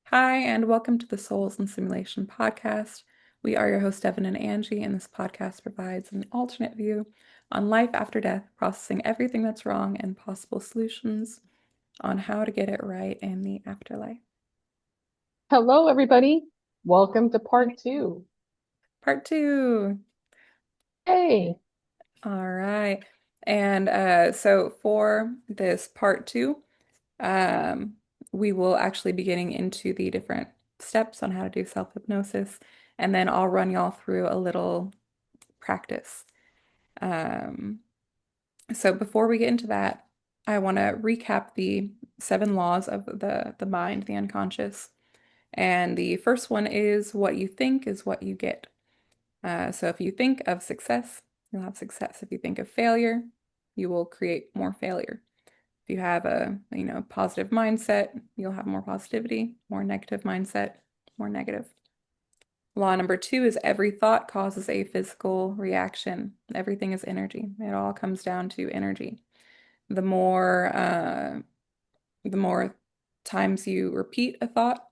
Hi, and welcome to the Souls and Simulation podcast. We are your hosts, Devin and Angie, and this podcast provides an alternate view on life after death, processing everything that's wrong and possible solutions on how to get it right in the afterlife. Hello, everybody. Welcome to part two. Part two. Hey, All right. And so for this part two, um, we will actually be getting into the different steps on how to do self-hypnosis, and then I'll run y'all through a little practice. Um, so before we get into that, I want to recap the seven laws of the mind, the unconscious. And the first one is what you think is what you get. So if you think of success, you'll have success. If you think of failure, you will create more failure. If you have a, positive mindset, you'll have more positivity, more negative mindset, more negative. Law number two is every thought causes a physical reaction. Everything is energy. It all comes down to energy. The more uh, the more times you repeat a thought,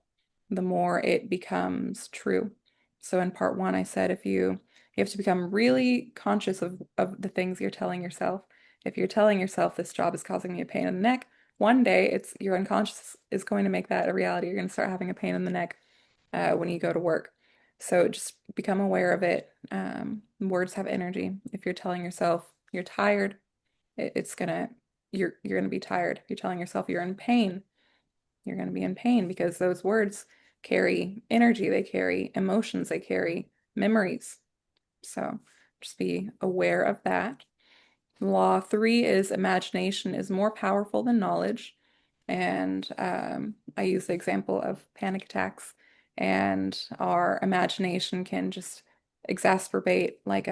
the more it becomes true. So in part one, I said if you have to become really conscious of the things you're telling yourself. If you're telling yourself this job is causing me a pain in the neck, one day it's your unconscious is going to make that a reality. You're going to start having a pain in the neck when you go to work. So just become aware of it. Words have energy. If you're telling yourself you're tired, it's gonna you're gonna be tired. If you're telling yourself you're in pain, you're gonna be in pain because those words carry energy, they carry emotions, they carry memories. So just be aware of that. Law three is imagination is more powerful than knowledge. And I use the example of panic attacks, and our imagination can just exacerbate like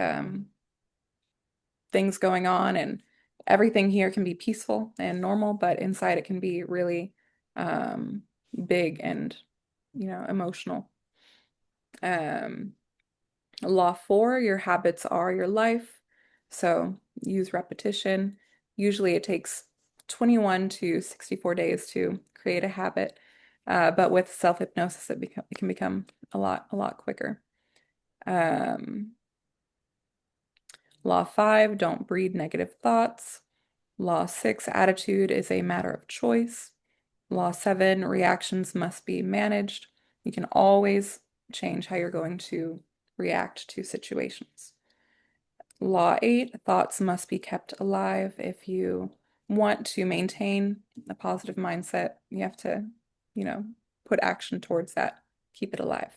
things going on, and everything here can be peaceful and normal, but inside it can be really um, big and, emotional. Um, Law four, your habits are your life. So use repetition. Usually it takes 21 to 64 days to create a habit. But with self-hypnosis, it can become a lot quicker. Um, Law five, don't breed negative thoughts. Law six, attitude is a matter of choice. Law seven, reactions must be managed. You can always change how you're going to react to situations. Law eight, thoughts must be kept alive. If you want to maintain a positive mindset, you have to, you know, put action towards that, keep it alive.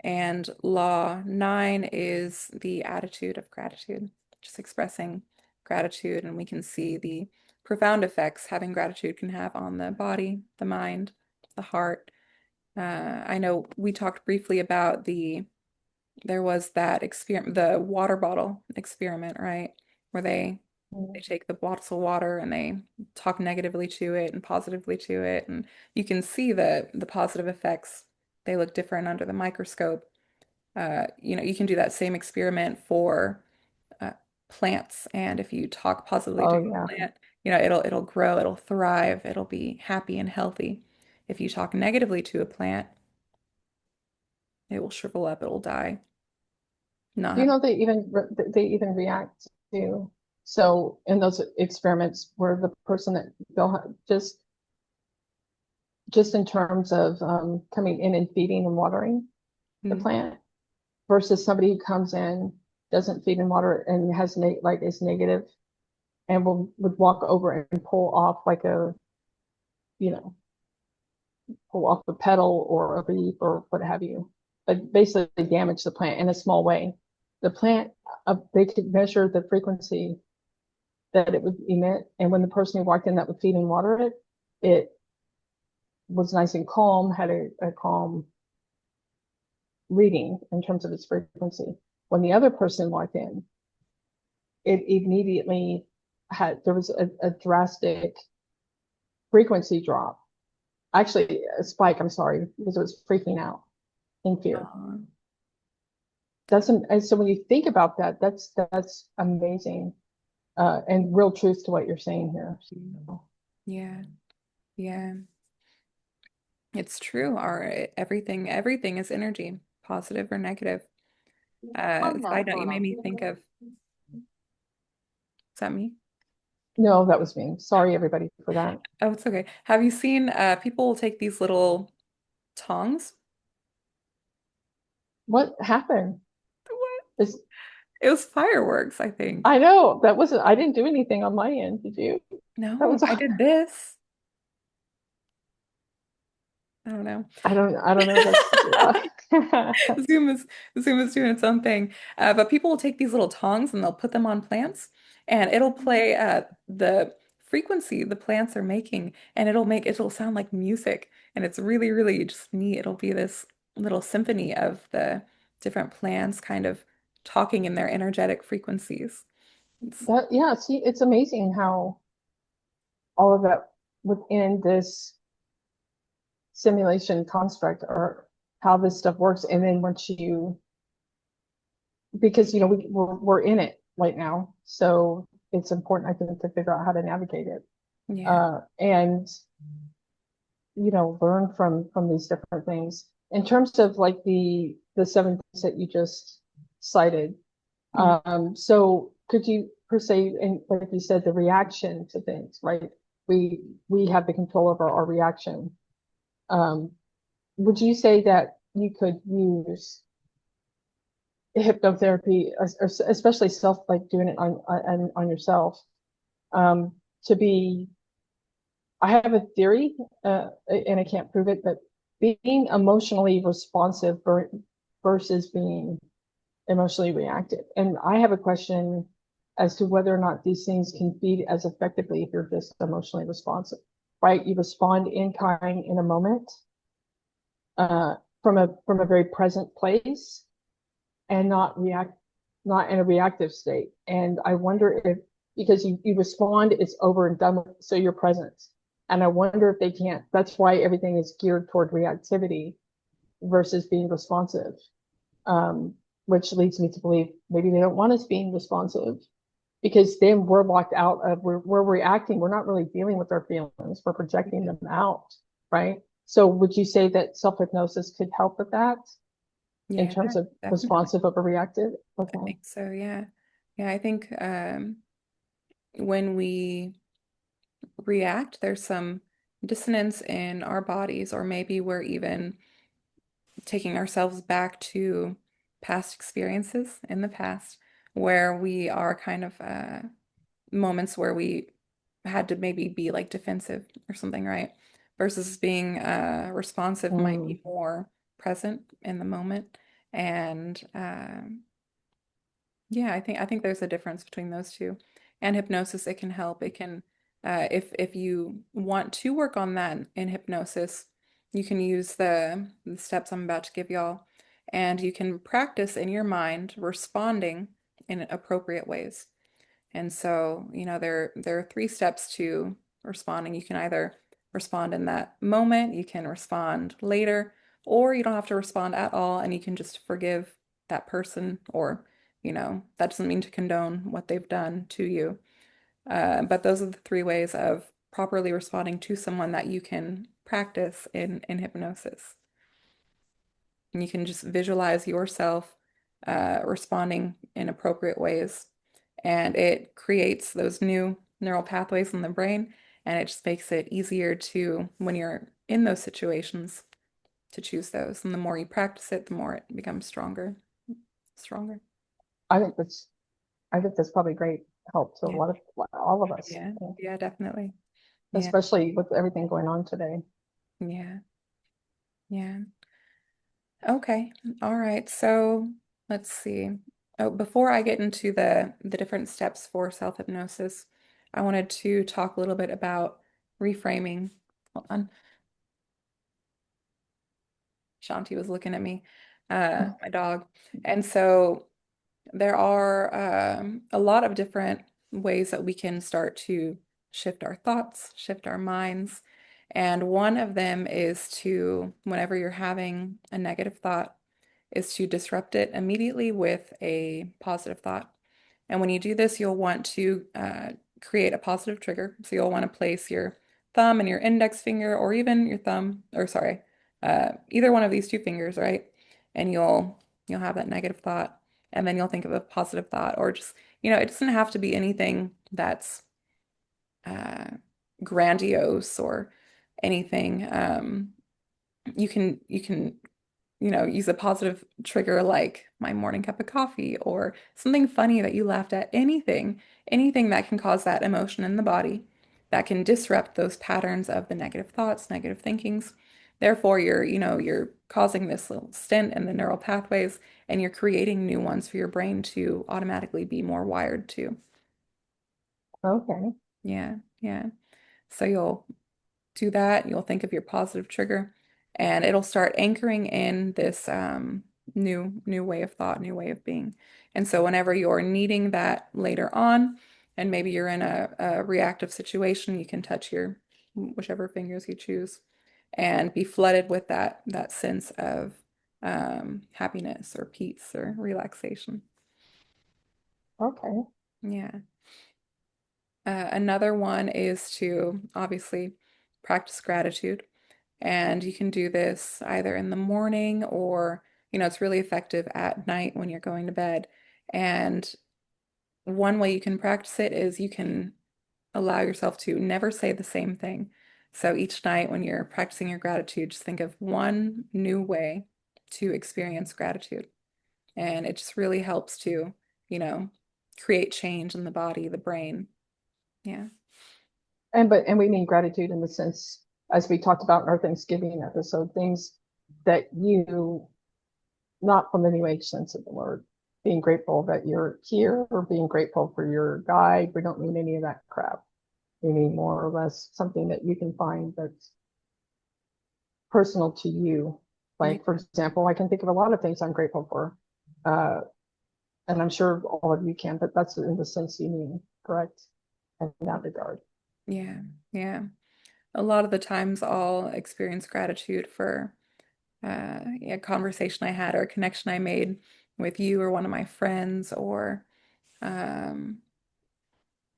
And law nine is the attitude of gratitude, just expressing gratitude. And we can see the profound effects having gratitude can have on the body, the mind, the heart. I know we talked briefly about there was that experiment, the water bottle experiment, right? Where they take the bottles of water and they talk negatively to it and positively to it, and you can see the positive effects. They look different under the microscope. You can do that same experiment for uh, plants, and if you talk positively to oh a yeah. plant, it'll grow, it'll thrive, it'll be happy and healthy. If you talk negatively to a plant, it will shrivel up, it will die, not You have. know, they even react to, so in those experiments where the person that they'll just in terms of coming in and feeding and watering the Mm. plant versus somebody who comes in, doesn't feed and water and has like is negative and would walk over and pull off like you know, pull off a petal or a leaf or what have you, but basically damage the plant in a small way. The plant, they could measure the frequency that it would emit, and when the person who walked in that would feed and water it, it was nice and calm, had a calm reading in terms of its frequency. When the other person walked in, it immediately there was a drastic frequency drop. Actually, a spike, I'm sorry, because it was freaking out in fear. Uh, Doesn't and so when you think about that, that's amazing, and real truth to what you're saying here. So, yeah, yeah. It's true. Our everything is energy, positive or negative. Side note, you made me think of, is that me? No, that was me. Sorry, everybody, for that. Oh, it's okay. Have you seen people take these little tongs? What happened? What? Is It was fireworks, I think. I know that wasn't. I didn't do anything on my end. Did you? That No, was. I did this. I don't know. I don't know. That's. Zoom is Zoom is doing its own thing. But people will take these little tongs and they'll put them on plants, and it'll play the frequency the plants are making, and it'll sound like music, and it's really, really just neat. It'll be this little symphony of the different plants kind of talking in their energetic frequencies. It's, That yeah. See, it's amazing how all of that within this simulation construct or how this stuff works, and then once you because we're in it right now, so it's important I think to figure out how to navigate it yeah. and learn from these different things in terms of like the seven things that you just cited. Mm. So could you per se, and like you said, the reaction to things, right? We have the control over our reaction. um, would you say that you could use hypnotherapy, especially self, like doing it on yourself, um, to be I have a theory, and I can't prove it, but being emotionally responsive versus being emotionally reactive. And I have a question as to whether or not these things can feed as effectively if you're just emotionally responsive, right? You respond in kind in a moment, uh, from a very present place, and not in a reactive state. And I wonder if, because you respond, it's over and done with, so you're present. And I wonder if they can't, that's why everything is geared toward reactivity versus being responsive. Um, which leads me to believe maybe they don't want us being responsive because then we're locked out of, we're reacting. We're not really dealing with our feelings. We're projecting them out, right? So would you say that self-hypnosis could help with that in Yeah, terms of definitely. responsive over reactive? I Okay. think so, yeah. Yeah, I think when we react, there's some dissonance in our bodies, or maybe we're even taking ourselves back to past experiences in the past where we are kind of moments where we had to maybe be like defensive or something, right? Versus being responsive might Mm. be more present in the moment. And yeah, I think there's a difference between those two. And hypnosis, it can help. It can if you want to work on that in hypnosis, you can use the steps I'm about to give y'all, and you can practice in your mind responding in appropriate ways. And so, there are three steps to responding. You can either respond in that moment, you can respond later, or you don't have to respond at all, and you can just forgive that person, or, that doesn't mean to condone what they've done to you. But those are the three ways of properly responding to someone that you can practice in hypnosis. And you can just visualize yourself responding in appropriate ways. And it creates those new neural pathways in the brain. And it just makes it easier to, when you're in those situations, to choose those. And the more you practice it, the more it becomes stronger, stronger. I think that's I think that's probably great help to a Yeah. lot of all of us, Yeah. Yeah, definitely. Yeah. especially with everything going on today. Yeah. Yeah. Okay. All right. So let's see. Oh, before I get into the different steps for self-hypnosis, I wanted to talk a little bit about reframing. Hold on. Shanti was looking at me, my dog. And so there are a lot of different ways that we can start to shift our thoughts, shift our minds. And one of them is to, whenever you're having a negative thought, is to disrupt it immediately with a positive thought. And when you do this, you'll want to create a positive trigger. So you'll want to place your thumb and your index finger, or even your thumb, or sorry, either one of these two fingers, right? And you'll have that negative thought, and then you'll think of a positive thought, or just, it doesn't have to be anything that's uh, grandiose or anything. You can use a positive trigger like my morning cup of coffee or something funny that you laughed at, anything that can cause that emotion in the body that can disrupt those patterns of the negative thoughts, negative thinkings. Therefore, you're causing this little stint in the neural pathways and you're creating new ones for your brain to automatically be more wired to. Okay. Yeah, yeah. So you'll do that, you'll think of your positive trigger, and it'll start anchoring in this new way of thought, new way of being. And so whenever you're needing that later on, and maybe you're in a reactive situation, you can touch your whichever fingers you choose and be flooded with that sense of happiness or peace or relaxation. Okay. Yeah. Another one is to obviously practice gratitude. And you can do this either in the morning or, it's really effective at night when you're going to bed. And one way you can practice it is you can allow yourself to never say the same thing. So each night when you're practicing your gratitude, just think of one new way to experience gratitude. And it just really helps to, you know, create change in the body, the brain. Yeah. And we mean gratitude in the sense, as we talked about in our Thanksgiving episode, things that you, not from the New Age sense of the word, being grateful that you're here or being grateful for your guide. We don't mean any of that crap. We mean more or less something that you can find that's personal to you. Yeah. Like, for example, I can think of a lot of things I'm grateful for. Uh, and I'm sure all of you can, but that's in the sense you mean, correct? In that regard. Yeah. Yeah. A lot of the times I'll experience gratitude for a conversation I had or a connection I made with you or one of my friends, or um,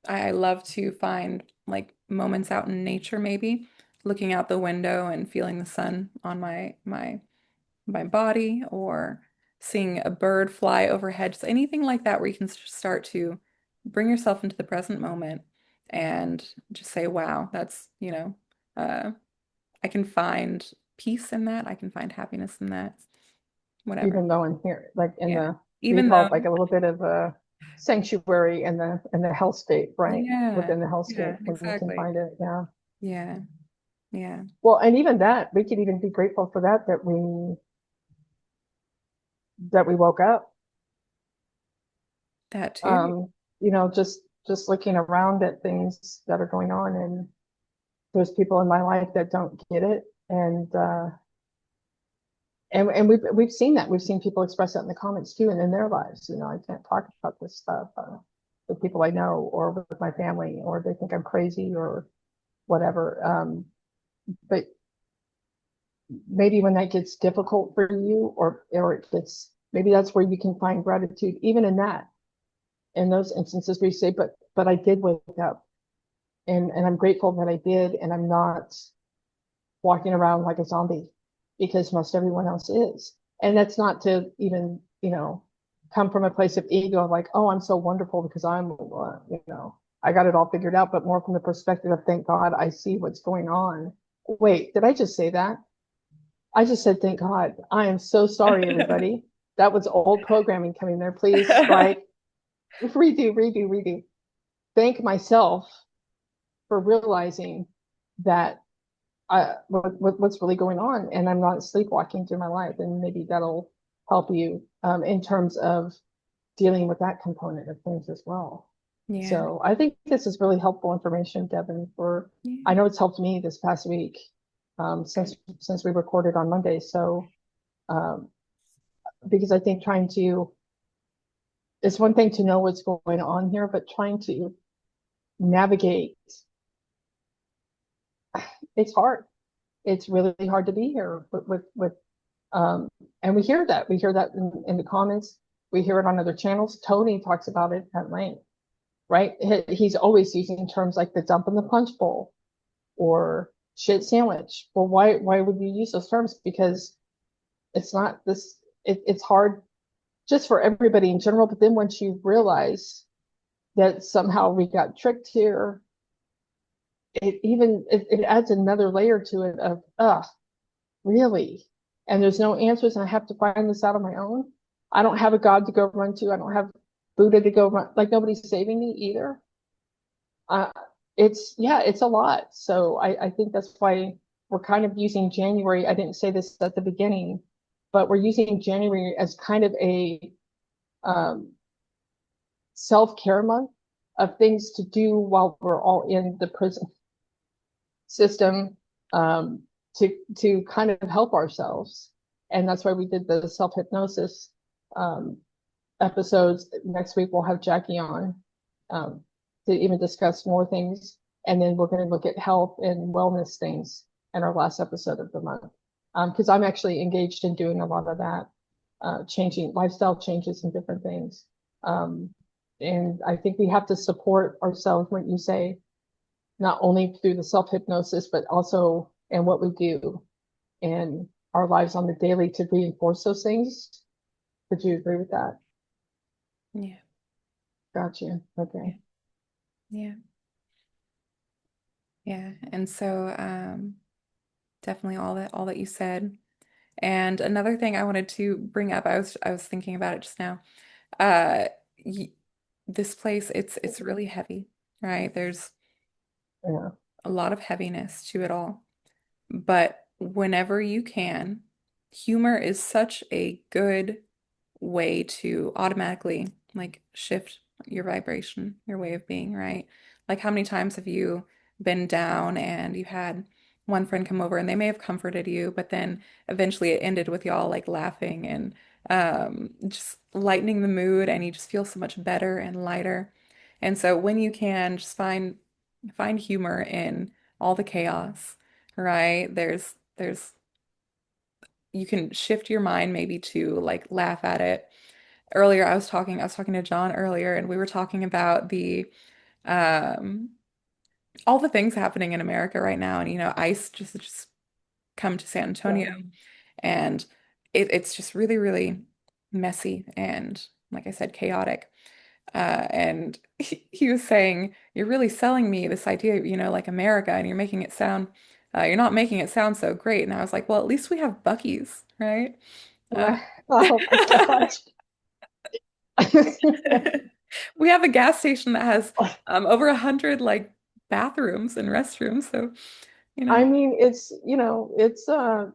I love to find like moments out in nature, maybe looking out the window and feeling the sun on my body, or seeing a bird fly overhead, just anything like that where you can start to bring yourself into the present moment and just say, wow, uh, I can find peace in that. I can find happiness in that, whatever. Even though in here, like in Yeah. the, we Even call it though, like a little bit of a sanctuary in the hell state, right? yeah, Within the hell yeah, state, when you can exactly. find it. Yeah. Yeah, yeah, Well, and even that, we could even be grateful for that, that we woke up. that too. Um, just looking around at things that are going on, and there's people in my life that don't get it. And we've seen that. We've seen people express that in the comments too, and in their lives. I can't talk about this stuff with people I know or with my family, or they think I'm crazy or whatever. But maybe when that gets difficult for you, or it gets, maybe that's where you can find gratitude, even in that, in those instances where you say, but I did wake up, and I'm grateful that I did, and I'm not walking around like a zombie because most everyone else is. And that's not to even, come from a place of ego, like, oh, I'm so wonderful because I got it all figured out, but more from the perspective of, thank God I see what's going on. Wait, did I just say that? I just said, thank God. I am so sorry, everybody. That was old programming coming there. Please strike, redo. Thank myself for realizing that what's really going on, and I'm not sleepwalking through my life, and maybe that'll help you in terms of dealing with that component of things as well. Yeah, So I think this is really helpful information, Devin. I yeah, know it's helped me this past week, good. since we recorded on Monday. So um, because I think it's one thing to know what's going on here, but trying to navigate, it's hard. It's really hard to be here with Um, and we hear that in the comments. We hear it on other channels. Tony talks about it at length, right? He's always using terms like the dump in the punch bowl. or shit sandwich. Well, why would you use those terms? Because it's not this, it's hard just for everybody in general. But then once you realize that somehow we got tricked here, it adds another layer to it of, really? And there's no answers, and I have to find this out on my own. I don't have a God to go run to. I don't have Buddha to go run. Like nobody's saving me either. Uh, it's a lot. So I think that's why we're kind of using January. I didn't say this at the beginning, but we're using January as kind of a um, self-care month of things to do while we're all in the prison system, um, to kind of help ourselves. And that's why we did the self-hypnosis um, episodes. Next week we'll have Jackie on um, to even discuss more things. And then we're going to look at health and wellness things in our last episode of the month. Because I'm actually engaged in doing a lot of that, changing lifestyle changes and different things. Um, and I think we have to support ourselves when you say, not only through the self-hypnosis, but also in what we do in our lives on the daily to reinforce those things. Would you agree with that? Yeah. Gotcha. Yeah. Okay. Yeah. Yeah. And so definitely all that you said. And another thing I wanted to bring up, I was thinking about it just now. Uh y this place, it's really heavy, right? There's Yeah. a lot of heaviness to it all. But whenever you can, humor is such a good way to automatically like shift your vibration, your way of being, right? Like how many times have you been down and you had one friend come over and they may have comforted you, but then eventually it ended with y'all like laughing and just lightening the mood and you just feel so much better and lighter. And so when you can just find humor in all the chaos, right? There's you can shift your mind maybe to like laugh at it. Earlier I was talking to John earlier and we were talking about the um all the things happening in America right now and ICE just come to San Antonio Yeah. and it's just really really messy and like I said chaotic. And he was saying, you're really selling me this idea, like America, and you're not making it sound so great. And I was like, well, at least we have Buc-ee's, right? Uh, Right. Oh my gosh. we have a gas station that has over 100 like bathrooms and restrooms. So, you I know, mean, it's the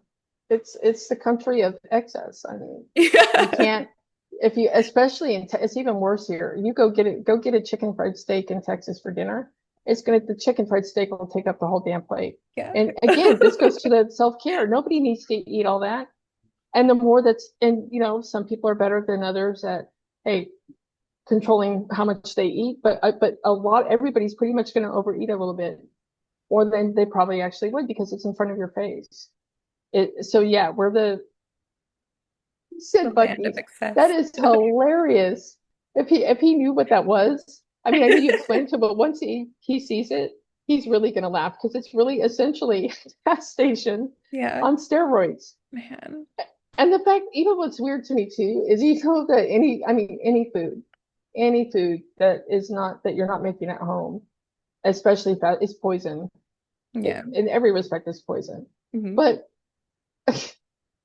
country of excess. I mean, you yeah, can't if you especially it's even worse here. You go get a chicken fried steak in Texas for dinner. The chicken fried steak will take up the whole damn plate. yeah, And again, this goes to the self-care. Nobody needs to eat all that. And the more that's and some people are better than others at, hey, controlling how much they eat, but everybody's pretty much going to overeat a little bit more than they probably actually would because it's in front of your face. So yeah, we're the the said land of Bucky's. That excess. is hilarious. If he knew what that was, I mean, I know you explained to him, but once he sees it, he's really gonna laugh because it's really essentially a gas station Yeah, on steroids. man. And the fact, what's weird to me too, is that I mean, any food that is not that you're not making at home, especially if that is poison. Yeah. In every respect, is poison. Hmm. But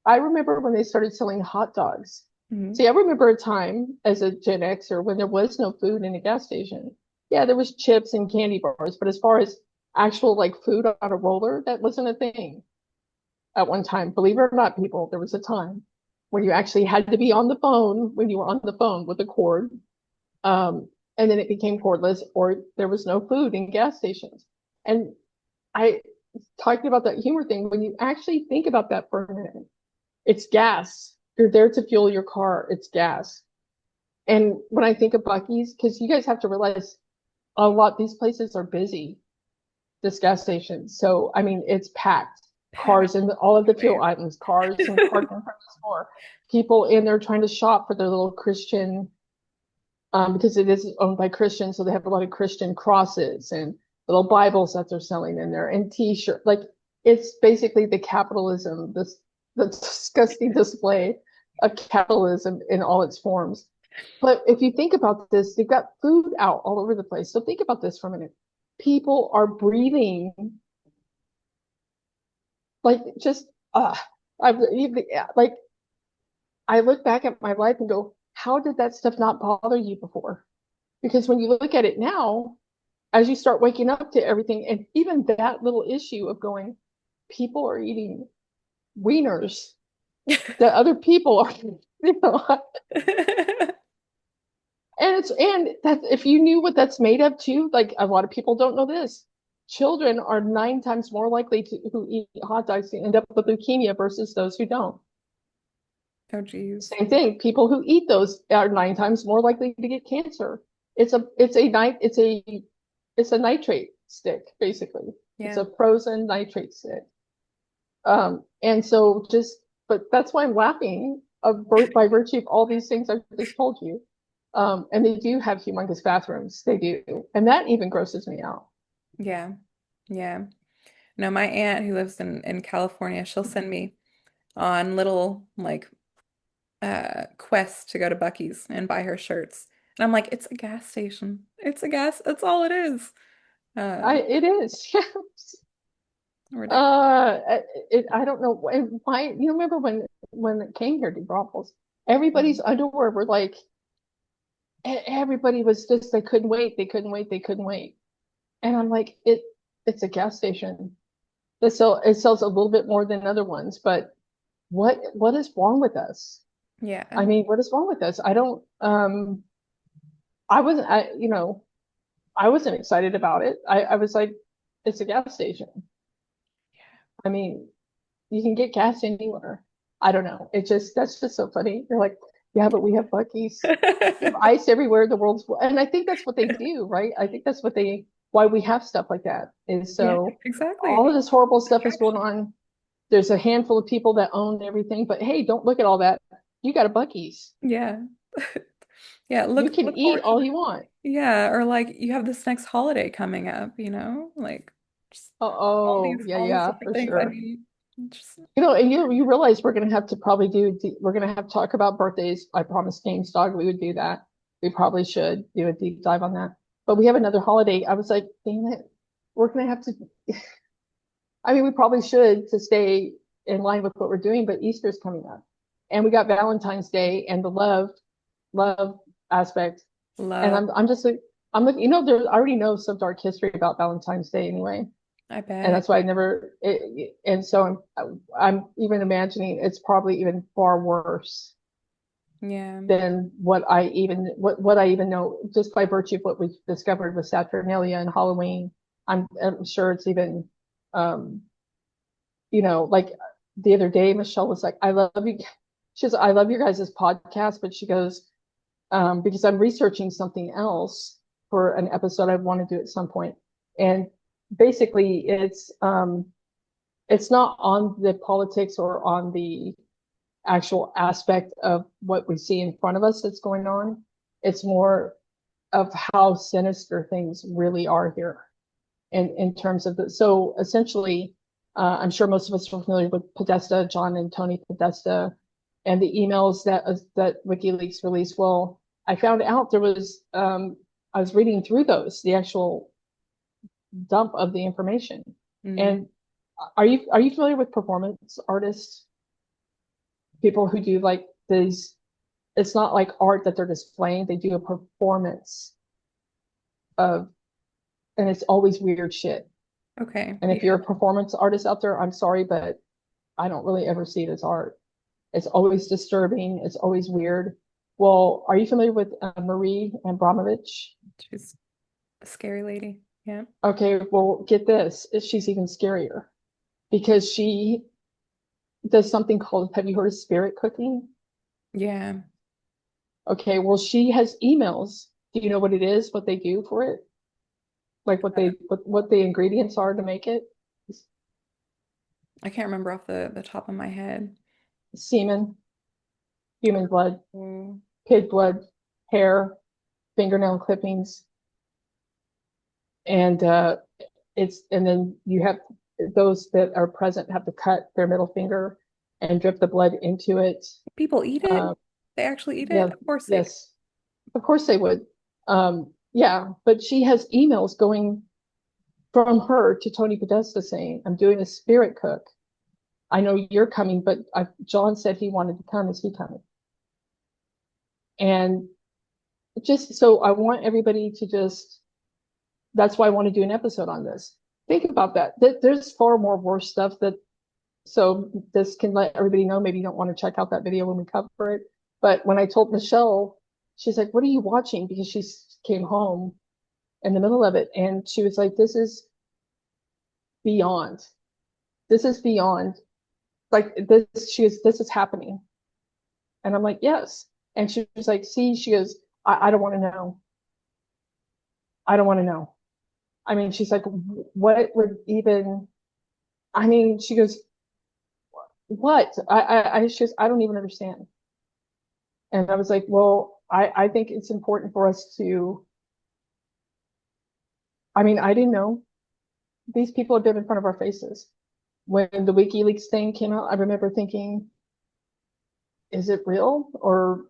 I remember when they started selling hot dogs. Hmm. See, I remember a time as a Gen Xer when there was no food in a gas station. Yeah, there was chips and candy bars, but as far as actual like food on a roller, that wasn't a thing at one time. Believe it or not, people, there was a time when you actually had to be on the phone when you were on the phone with a cord. Um, and then it became cordless, or there was no food in gas stations. And I talking about that humor thing, when you actually think about that for a minute, it's gas. You're there to fuel your car. It's gas. And when I think of Bucky's, because you guys have to realize these places are busy, this gas station. So, I mean, it's packed. Packed Cars and all of the fuel everywhere. items, cars and parked in front of the store. People in there trying to shop for their little Christian, because it is owned by Christians. So they have a lot of Christian crosses and little Bibles that they're selling in there and t-shirt. Like it's basically the capitalism, this the disgusting display of capitalism in all its forms. But if you think about this, they've got food out all over the place. So think about this for a minute. People are breathing like just I've like I look back at my life and go, how did that stuff not bother you before? Because when you look at it now, as you start waking up to everything, and even that little issue of going, people are eating wieners that other people are, you know, and that if you knew what that's made of too, like a lot of people don't know this. Children are 9 times more likely to who eat hot dogs to end up with leukemia versus those who don't. Oh, geez. Same thing. People who eat those are 9 times more likely to get cancer. It's a nitrate stick, basically. It's Yeah. a frozen nitrate stick. And so but that's why I'm laughing by virtue of all these things I've just told you. And they do have humongous bathrooms. They do. And that even grosses me out. Yeah. Yeah. No, my aunt who lives in California, she'll send me on little like quests to go to Bucky's and buy her shirts. And I'm like, it's a gas station. It's a gas, that's all it is. It is. Ridiculous. I don't know why. You remember when it came here to brothels, everybody's underwear were like, everybody was just, they couldn't wait. They couldn't wait. They couldn't wait. And I'm like, it's a gas station. It sells a little bit more than other ones, but what is wrong with us? I Yeah. mean, what is wrong with us? I don't, I wasn't, I wasn't excited about it. I was like, it's a gas station. I mean, you can get gas anywhere. I don't know. That's just so funny. You're like, yeah, but we have Buc-ee's. We have ice everywhere in the world. And I think that's what they do, right? I think that's why we have stuff like that is Yeah, so all exactly. of this horrible stuff is going Distraction. on. There's a handful of people that own everything, but hey, don't look at all that. You got a Buc-ee's. Yeah. Yeah, You look can look eat forward to all the you want. yeah, or like you have this next holiday coming up, like just Oh, yeah, all these yeah, different for things. I sure. mean, just And you realize we're going to have to probably we're going to have to talk about birthdays. I promised James Dog we would do that. We probably should do a deep dive on that. But we have another holiday. I was like, dang it, we're going to have to. I mean, we probably should to stay in line with what we're doing, but Easter's coming up. And we got Valentine's Day and the love aspect. And love. I'm just like, I'm looking, I already know some dark history about Valentine's Day anyway. I And bet. that's why I never and so I'm even imagining it's probably even far worse Yeah. than what I even know just by virtue of what we discovered with Saturnalia and Halloween. I'm sure it's even um like the other day Michelle was like, I love you. She says, I love your guys' podcast, but she goes, because I'm researching something else for an episode I want to do at some point. And basically it's not on the politics or on the actual aspect of what we see in front of us that's going on. It's more of how sinister things really are here in terms of so essentially, I'm sure most of us are familiar with Podesta, John and Tony Podesta, and the emails that WikiLeaks released. Well, I found out I was reading through the actual dump of the information. Mm. And are you familiar with performance artists? People who do like these, it's not like art that they're displaying, they do a performance of, and it's always weird shit. Okay. And if you're Yeah. a performance artist out there, I'm sorry, but I don't really ever see it as art. It's always disturbing, it's always weird. Well, are you familiar with Marie Abramovich? She's a scary lady. Yeah. Okay, well, get this. She's even scarier because she does something called, have you heard of spirit cooking? Yeah. Okay, well, she has emails. Do you know what it is, what they do for it? Like what the ingredients are to make it? I can't remember off the top of my head. Semen, human blood, Oh. pig blood, hair, fingernail clippings, and and then you have those that are present have to cut their middle finger and drip the blood into it. People eat it? Uh, They actually eat yeah, it? Of course they do. yes, of course they would. Yeah, but she has emails going from her to Tony Podesta saying, I'm doing a spirit cook. I know you're coming, but John said he wanted to come. Is he coming? And just so I want everybody to just, that's why I want to do an episode on this. Think about that. There's far more worse stuff that, so this can let everybody know. Maybe you don't want to check out that video when we cover it. But when I told Michelle, she's like, what are you watching? Because she came home in the middle of it. And she was like, this is beyond. This is beyond. Like this, she goes, this is happening. And I'm like, yes. And she was like, see, she goes, I don't want to know. I don't want to know. I mean, she's like, what would even, I mean, she goes, what? She goes, I don't even understand. And I was like, well, I think it's important for us to, I mean, I didn't know. These people have been in front of our faces. When the WikiLeaks thing came out, I remember thinking, is it real? Or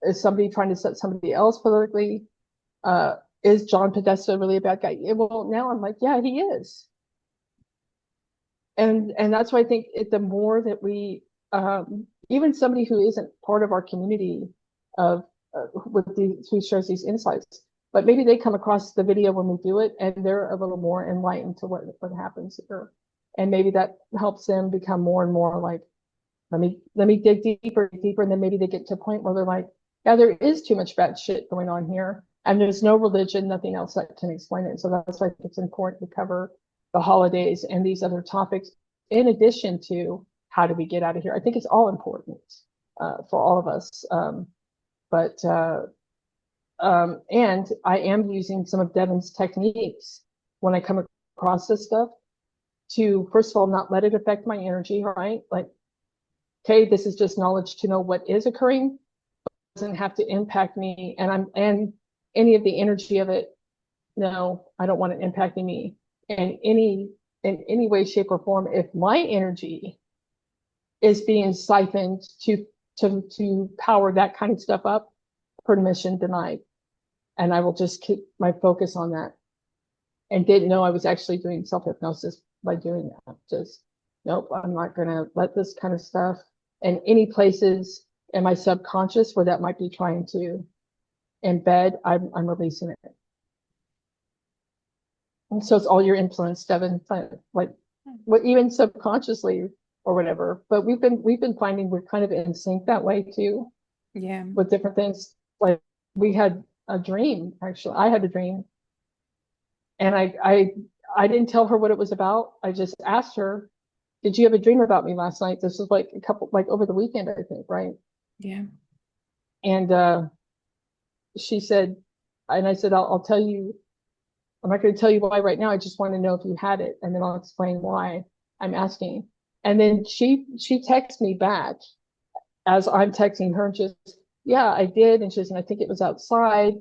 is somebody trying to set somebody else politically? Is John Podesta really a bad guy? Well, now I'm like, yeah, he is. And that's why I think the more that we, even somebody who isn't part of our community of who shares these insights, but maybe they come across the video when we do it and they're a little more enlightened to what happens here, and maybe that helps them become more and more like, let me dig deeper, and then maybe they get to a point where they're like, yeah, there is too much bad shit going on here, and there's no religion, nothing else that can explain it. So that's why it's important to cover the holidays and these other topics, in addition to how do we get out of here. I think it's all important for all of us. But and I am using some of Devin's techniques when I come across this stuff to, first of all, not let it affect my energy, right? Like, okay, this is just knowledge to know what is occurring. It doesn't have to impact me, and any of the energy of it. No, I don't want it impacting me in any way, shape, or form. If my energy is being siphoned to power that kind of stuff up, permission denied. And I will just keep my focus on that. And didn't know I was actually doing self-hypnosis by doing that. Just, nope, I'm not going to let this kind of stuff, and any places in my subconscious where that might be trying to embed, I'm releasing it. And so it's all your influence, Devin, like what, even subconsciously or whatever. But we've been finding we're kind of in sync that way too, Yeah. with different things. Like we had a dream, actually. I had a dream, and I didn't tell her what it was about. I just asked her, did you have a dream about me last night? This was like a couple, like over the weekend, I think, right? Yeah. And she said, and I said, I'll tell you, I'm not going to tell you why right now. I just want to know if you had it, and then I'll explain why I'm asking. And then she texts me back as I'm texting her, and just, yeah, I did. And she says, and I think it was outside.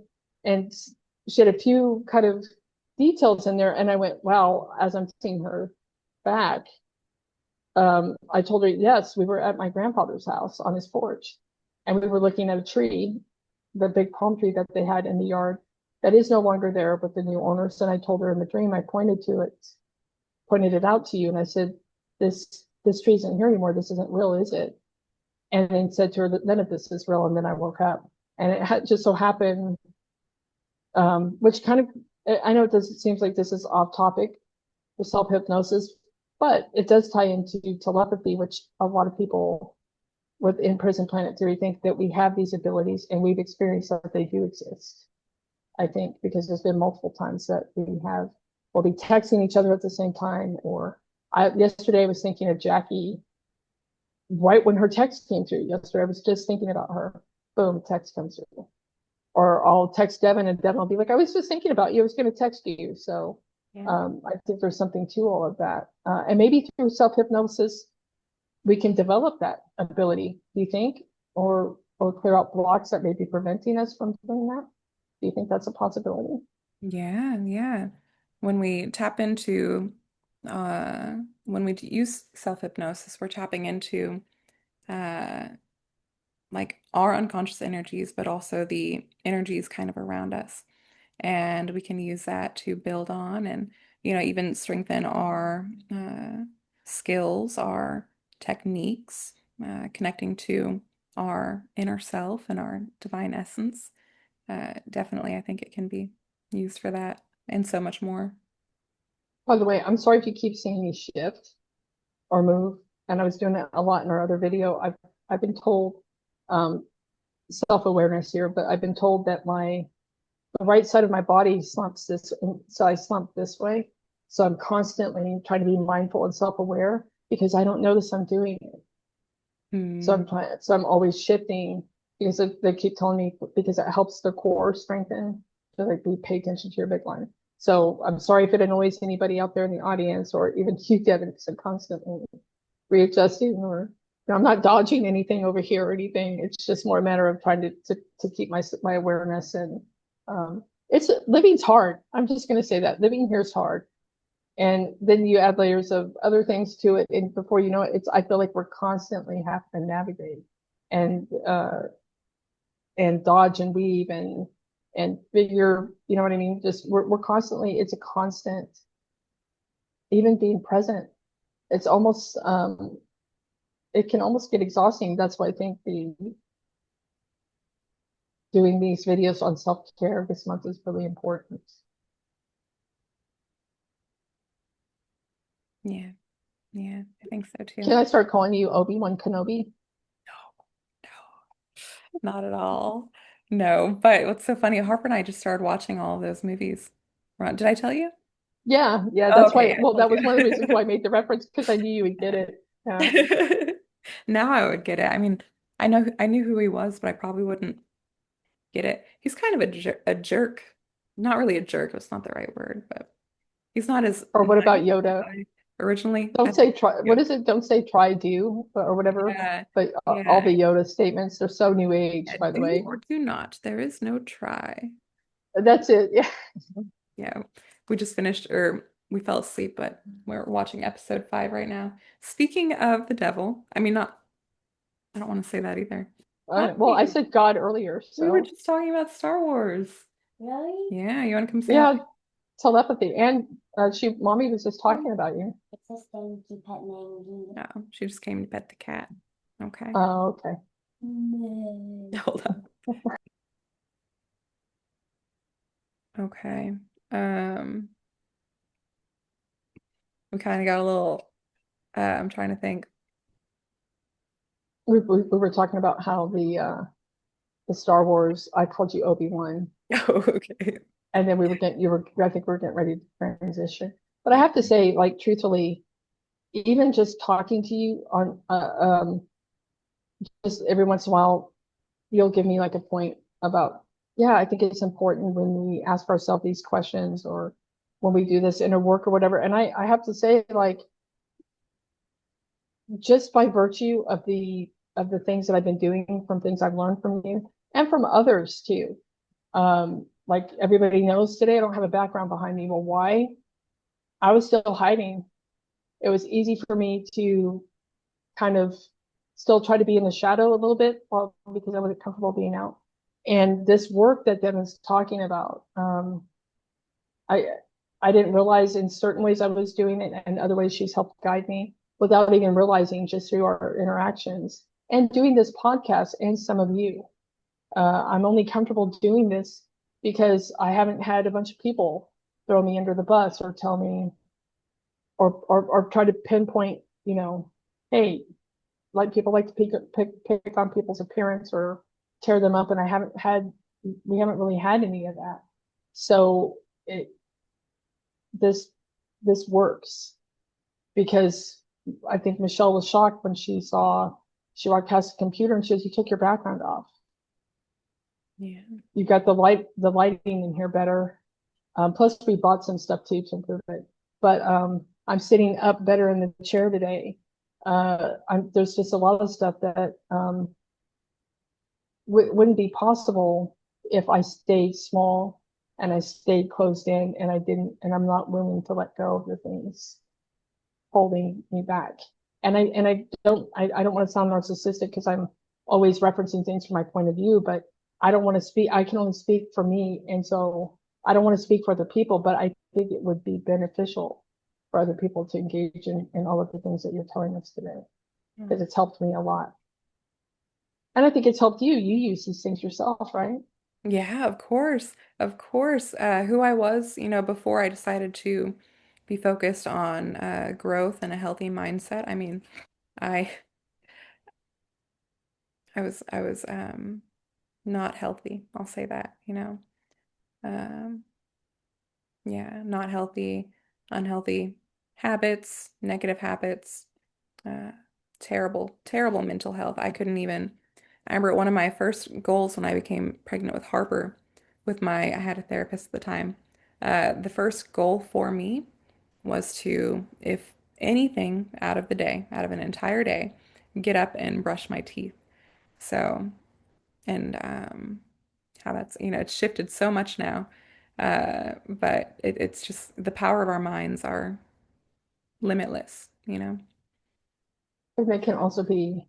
And she had a few kind of details in there. And I went, wow, as I'm seeing her back, I told her, yes, we were at my grandfather's house on his porch, and we were looking at a tree, the big palm tree that they had in the yard that is no longer there, but the new owners. And I told her in the dream, I pointed it out to you. And I said, this tree isn't here anymore. This isn't real, is it? And then said to her that none of this is real. And then I woke up, and it had just so happened, which kind of, I know it seems like this is off topic with self-hypnosis, but it does tie into telepathy, which a lot of people within prison planet theory think that we have these abilities, and we've experienced that they do exist. I think because there's been multiple times that we'll be texting each other at the same time, or yesterday I was thinking of Jackie right when her text came through yesterday. I was just thinking about her. Boom, text comes through. Or I'll text Devin, and Devin will be like, I was just thinking about you. I was going to text you. So Yeah. I think there's something to all of that. And maybe through self-hypnosis, we can develop that ability, do you think? Or clear out blocks that may be preventing us from doing that? Do you think that's a possibility? Yeah. Yeah. when we tap into when we use self-hypnosis, we're tapping into uh, like our unconscious energies, but also the energies kind of around us. And we can use that to build on and, even strengthen our skills, our techniques, connecting to our inner self and our divine essence. Definitely, I think it can be used for that and so much more. By the way, I'm sorry if you keep seeing me shift or move. And I was doing that a lot in our other video. I've been told um, self-awareness here, but I've been told that the right side of my body slumps this, so I slump this way. So I'm constantly trying to be mindful and self-aware because I don't notice I'm doing it. So Hmm. I'm always shifting because they keep telling me because it helps the core strengthen. So like, we pay attention to your big line. So I'm sorry if it annoys anybody out there in the audience or even you, Devin, because I'm constantly readjusting or I'm not dodging anything over here or anything. It's just more a matter of trying to keep my awareness and it's living's hard. I'm just going to say that living here is hard. And then you add layers of other things to it, and before you know it, I feel like we're constantly having to navigate and dodge and weave and figure, you know what I mean? Just we're constantly, it's a constant, even being present. It's almost it can almost get exhausting. That's why I think the doing these videos on self-care this month is really important. Yeah, yeah, I think so Can too. I start calling you Obi-Wan Kenobi? No, no, not at all. No, but what's so funny, Harper and I just started watching all of those movies. Did I tell you? Yeah, yeah, Oh, that's okay, why. yeah, I Well, told that was one of the you. reasons why I made the reference because I knew you would get it. Yeah. Now I would get it. I mean, I knew who he was, but I probably wouldn't get it. He's kind of a jerk. Not really a jerk, that's not the right word, but he's not as Or what about nice as Yoda? I originally. I Don't say think try. What Yoda. is it? Don't say try do or whatever. Yeah, But all yeah, the Yoda statements, they're so new age, yeah. by the Do way. or do not. There is no try. That's it. Yeah. Yeah, we just finished, or we fell asleep, but we're watching episode 5 right now. Speaking of the devil, I mean, not, I don't want to say that either. Hi, Well, I said God earlier, we were so just talking about Star Wars. Really? Yeah, you want to come say hi? yeah, telepathy. And mommy was just talking about you. It's a stinky pet named Gina. No, she just came to pet the cat. Okay. Oh, okay. Hold on. Okay. Um, we kind of got a little, I'm trying to think. We were talking about how the Star Wars. I called you Obi-Wan, Oh, okay. and then we were getting you were. I think we are getting ready to transition. But I have to say, like truthfully, even just talking to you on just every once in a while, you'll give me like a point about, yeah, I think it's important when we ask ourselves these questions or when we do this inner work or whatever. And I have to say, like, just by virtue of the things that I've been doing, from things I've learned from you and from others too. Like everybody knows today, I don't have a background behind me. Well, why? I was still hiding. It was easy for me to kind of still try to be in the shadow a little bit, well, because I wasn't comfortable being out. And this work that Devin's talking about, I I didn't realize in certain ways I was doing it, and other ways she's helped guide me without even realizing, just through our interactions and doing this podcast and some of you. I'm only comfortable doing this because I haven't had a bunch of people throw me under the bus or tell me or try to pinpoint, hey, like people like to pick on people's appearance or tear them up, and we haven't really had any of that. So it this this works because I think Michelle was shocked when she walked past the computer and she goes, "You took your background off. Yeah. You got the lighting in here better. Plus, we bought some stuff too to improve it. But I'm sitting up better in the chair today. There's just a lot of stuff that wouldn't be possible if I stayed small and I stayed closed in, and I didn't, and I'm not willing to let go of the things holding me back. And I don't want to sound narcissistic because I'm always referencing things from my point of view, but I don't want to speak, I can only speak for me. And so I don't want to speak for other people, but I think it would be beneficial for other people to engage in all of the things that you're telling us today, because Mm. it's helped me a lot. And I think it's helped you. You use these things yourself, right? Yeah, of course. Of course. Who I was, before I decided to be focused on growth and a healthy mindset. I mean, I I was not healthy. I'll say that. Um, yeah, not healthy, unhealthy habits, negative habits, uh, terrible, terrible mental health. I remember one of my first goals when I became pregnant with Harper, I had a therapist at the time. The first goal for me was to, if anything out of the day, out of an entire day, get up and brush my teeth. So, and how it's shifted so much now. But it's just the power of our minds are limitless. And they can also be,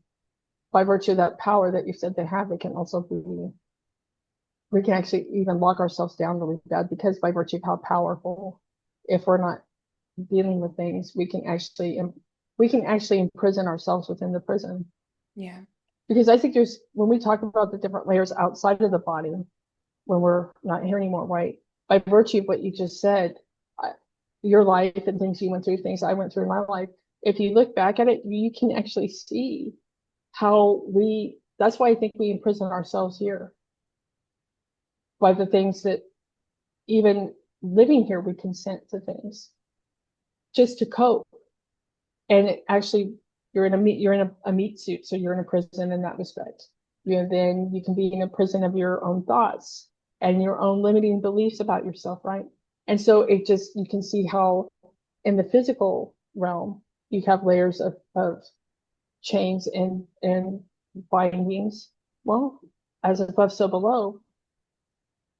by virtue of that power that you said they have, they can also be, we can actually even lock ourselves down really bad because by virtue of how powerful, if we're not dealing with things, we can actually imprison ourselves within the prison. Yeah. Because I think there's, when we talk about the different layers outside of the body, when we're not here anymore, right? By virtue of what you just said, I, your life and things you went through, things I went through in my life, if you look back at it, you can actually see how that's why I think we imprison ourselves here by the things that even living here, we consent to things just to cope. And it actually, you're in a meat suit, so you're in a prison in that respect. Then you can be in a prison of your own thoughts and your own limiting beliefs about yourself, right? And so it just, you can see how in the physical realm you have layers of chains and bindings. Well, as above, so below.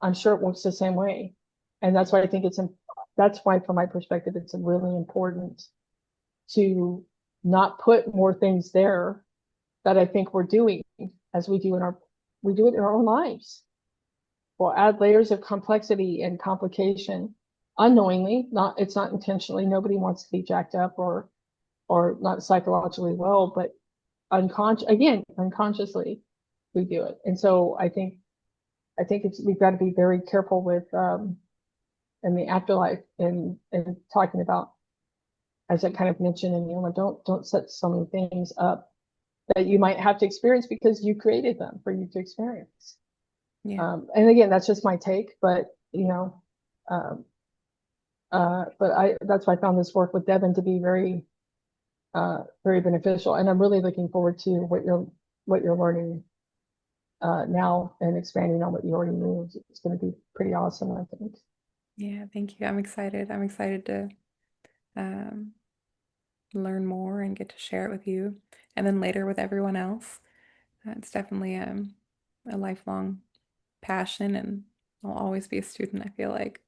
I'm sure it works the same way, and that's why I think that's why, from my perspective, it's really important to not put more things there that I think we're doing as we do it in our own lives. We'll add layers of complexity and complication unknowingly, it's not intentionally. Nobody wants to be jacked up or not psychologically well, but unconsciously we do it. And so I think we've got to be very careful with in the afterlife and talking about, as I kind of mentioned in the don't set so many things up that you might have to experience because you created them for you to experience. Yeah. And again, that's just my take, but um, but that's why I found this work with Devin to be very beneficial, and I'm really looking forward to what you're learning now and expanding on what you already knew. It's going to be pretty awesome, I think. Yeah, thank you. I'm excited. I'm excited to um, learn more and get to share it with you, and then later with everyone else. It's definitely a lifelong passion, and I'll always be a student, I feel like.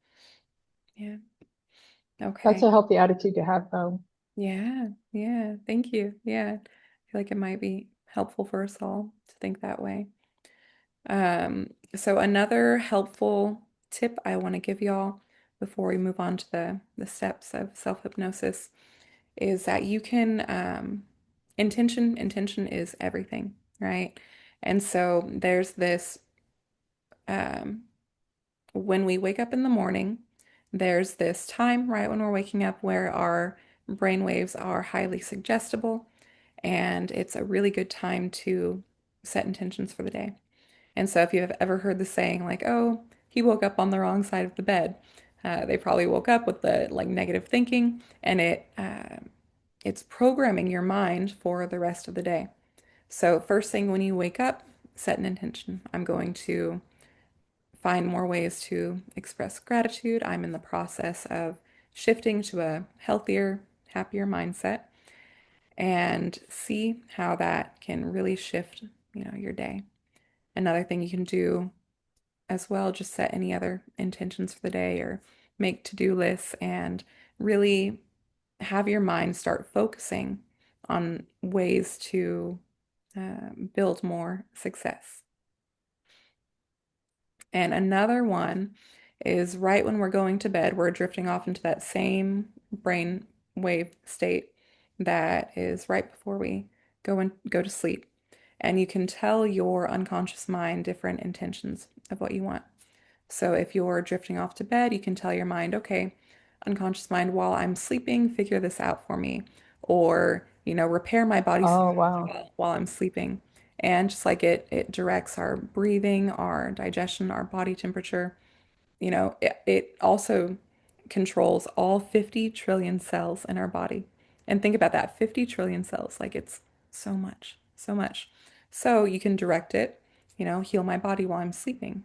Yeah. That's Okay. a healthy attitude to have, though. Yeah. Yeah. Thank you. Yeah. I feel like it might be helpful for us all to think that way. So another helpful tip I want to give y'all before we move on to the steps of self-hypnosis is that you can intention is everything, right? And so there's this um, when we wake up in the morning, there's this time right when we're waking up where our brain waves are highly suggestible, and it's a really good time to set intentions for the day. And so if you've ever heard the saying like, "Oh, he woke up on the wrong side of the bed," they probably woke up with the like negative thinking, and it's programming your mind for the rest of the day. So first thing when you wake up, set an intention. I'm going to find more ways to express gratitude. I'm in the process of shifting to a healthier, happier mindset and see how that can really shift, your day. Another thing you can do as well, just set any other intentions for the day or make to-do lists and really have your mind start focusing on ways to build more success. And another one is right when we're going to bed, we're drifting off into that same brain wave state that is right before we go to sleep. And you can tell your unconscious mind different intentions of what you want. So if you're drifting off to bed, you can tell your mind, okay, unconscious mind, while I'm sleeping, figure this out for me. Or, repair my body Oh, wow. while I'm sleeping. And just like it directs our breathing, our digestion, our body temperature. It also controls all 50 trillion cells in our body. And think about that, 50 trillion cells, like it's so much, so much. So you can direct it, heal my body while I'm sleeping.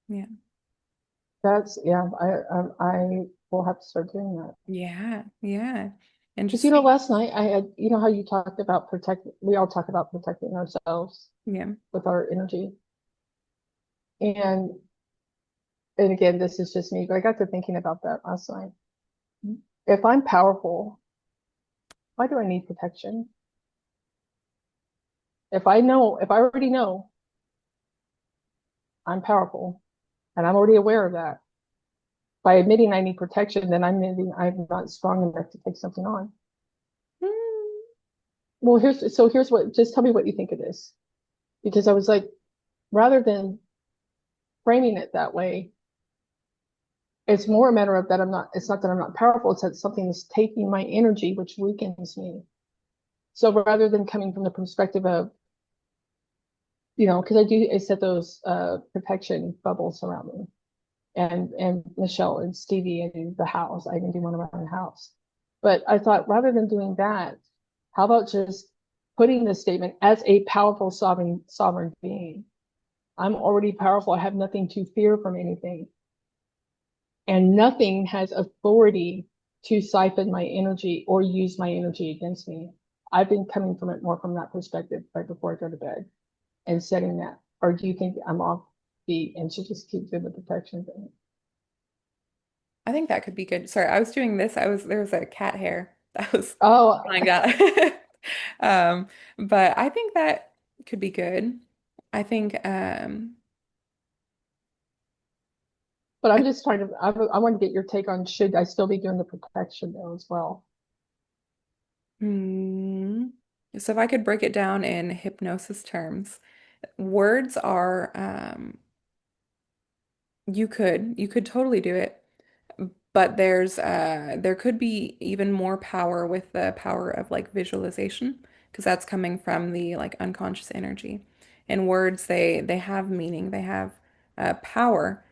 Yeah. That's, yeah, I will have to start doing that. Yeah. Yeah. And Because, just see. last night I had, how you talked about we all talk about protecting ourselves Yeah. with our energy. And, and again, this is just me, but I got to thinking about that last night. If I'm powerful, why do I need protection? If I already know I'm powerful and I'm already aware of that, by admitting I need protection, then I'm admitting I'm not strong enough to take something on. Mm. Well, here's what, just tell me what you think of this. Because I was like, rather than framing it that way, it's more a matter of that it's not that I'm not powerful, it's that something is taking my energy, which weakens me. So rather than coming from the perspective of, because I set those protection bubbles around me. And Michelle and Stevie and the house. I even do one around the house. But I thought rather than doing that, how about just putting the statement as a powerful sovereign being? I'm already powerful. I have nothing to fear from anything. And nothing has authority to siphon my energy or use my energy against me. I've been coming from it more from that perspective right before I go to bed and setting that. Or do you think I'm off beat and should just keep doing the protection thing? I think that could be good. Sorry, I was doing this. There was a cat hair that was Oh, flying out. Um, but I think that could be good. I think but I, I'm just trying to, I want to get your take on should I still be doing the protection though as well? hmm. So if I could break it down in hypnosis terms, words are you could totally do it. But there could be even more power with the power of like visualization because that's coming from the like unconscious energy. And words, they have meaning, they have power,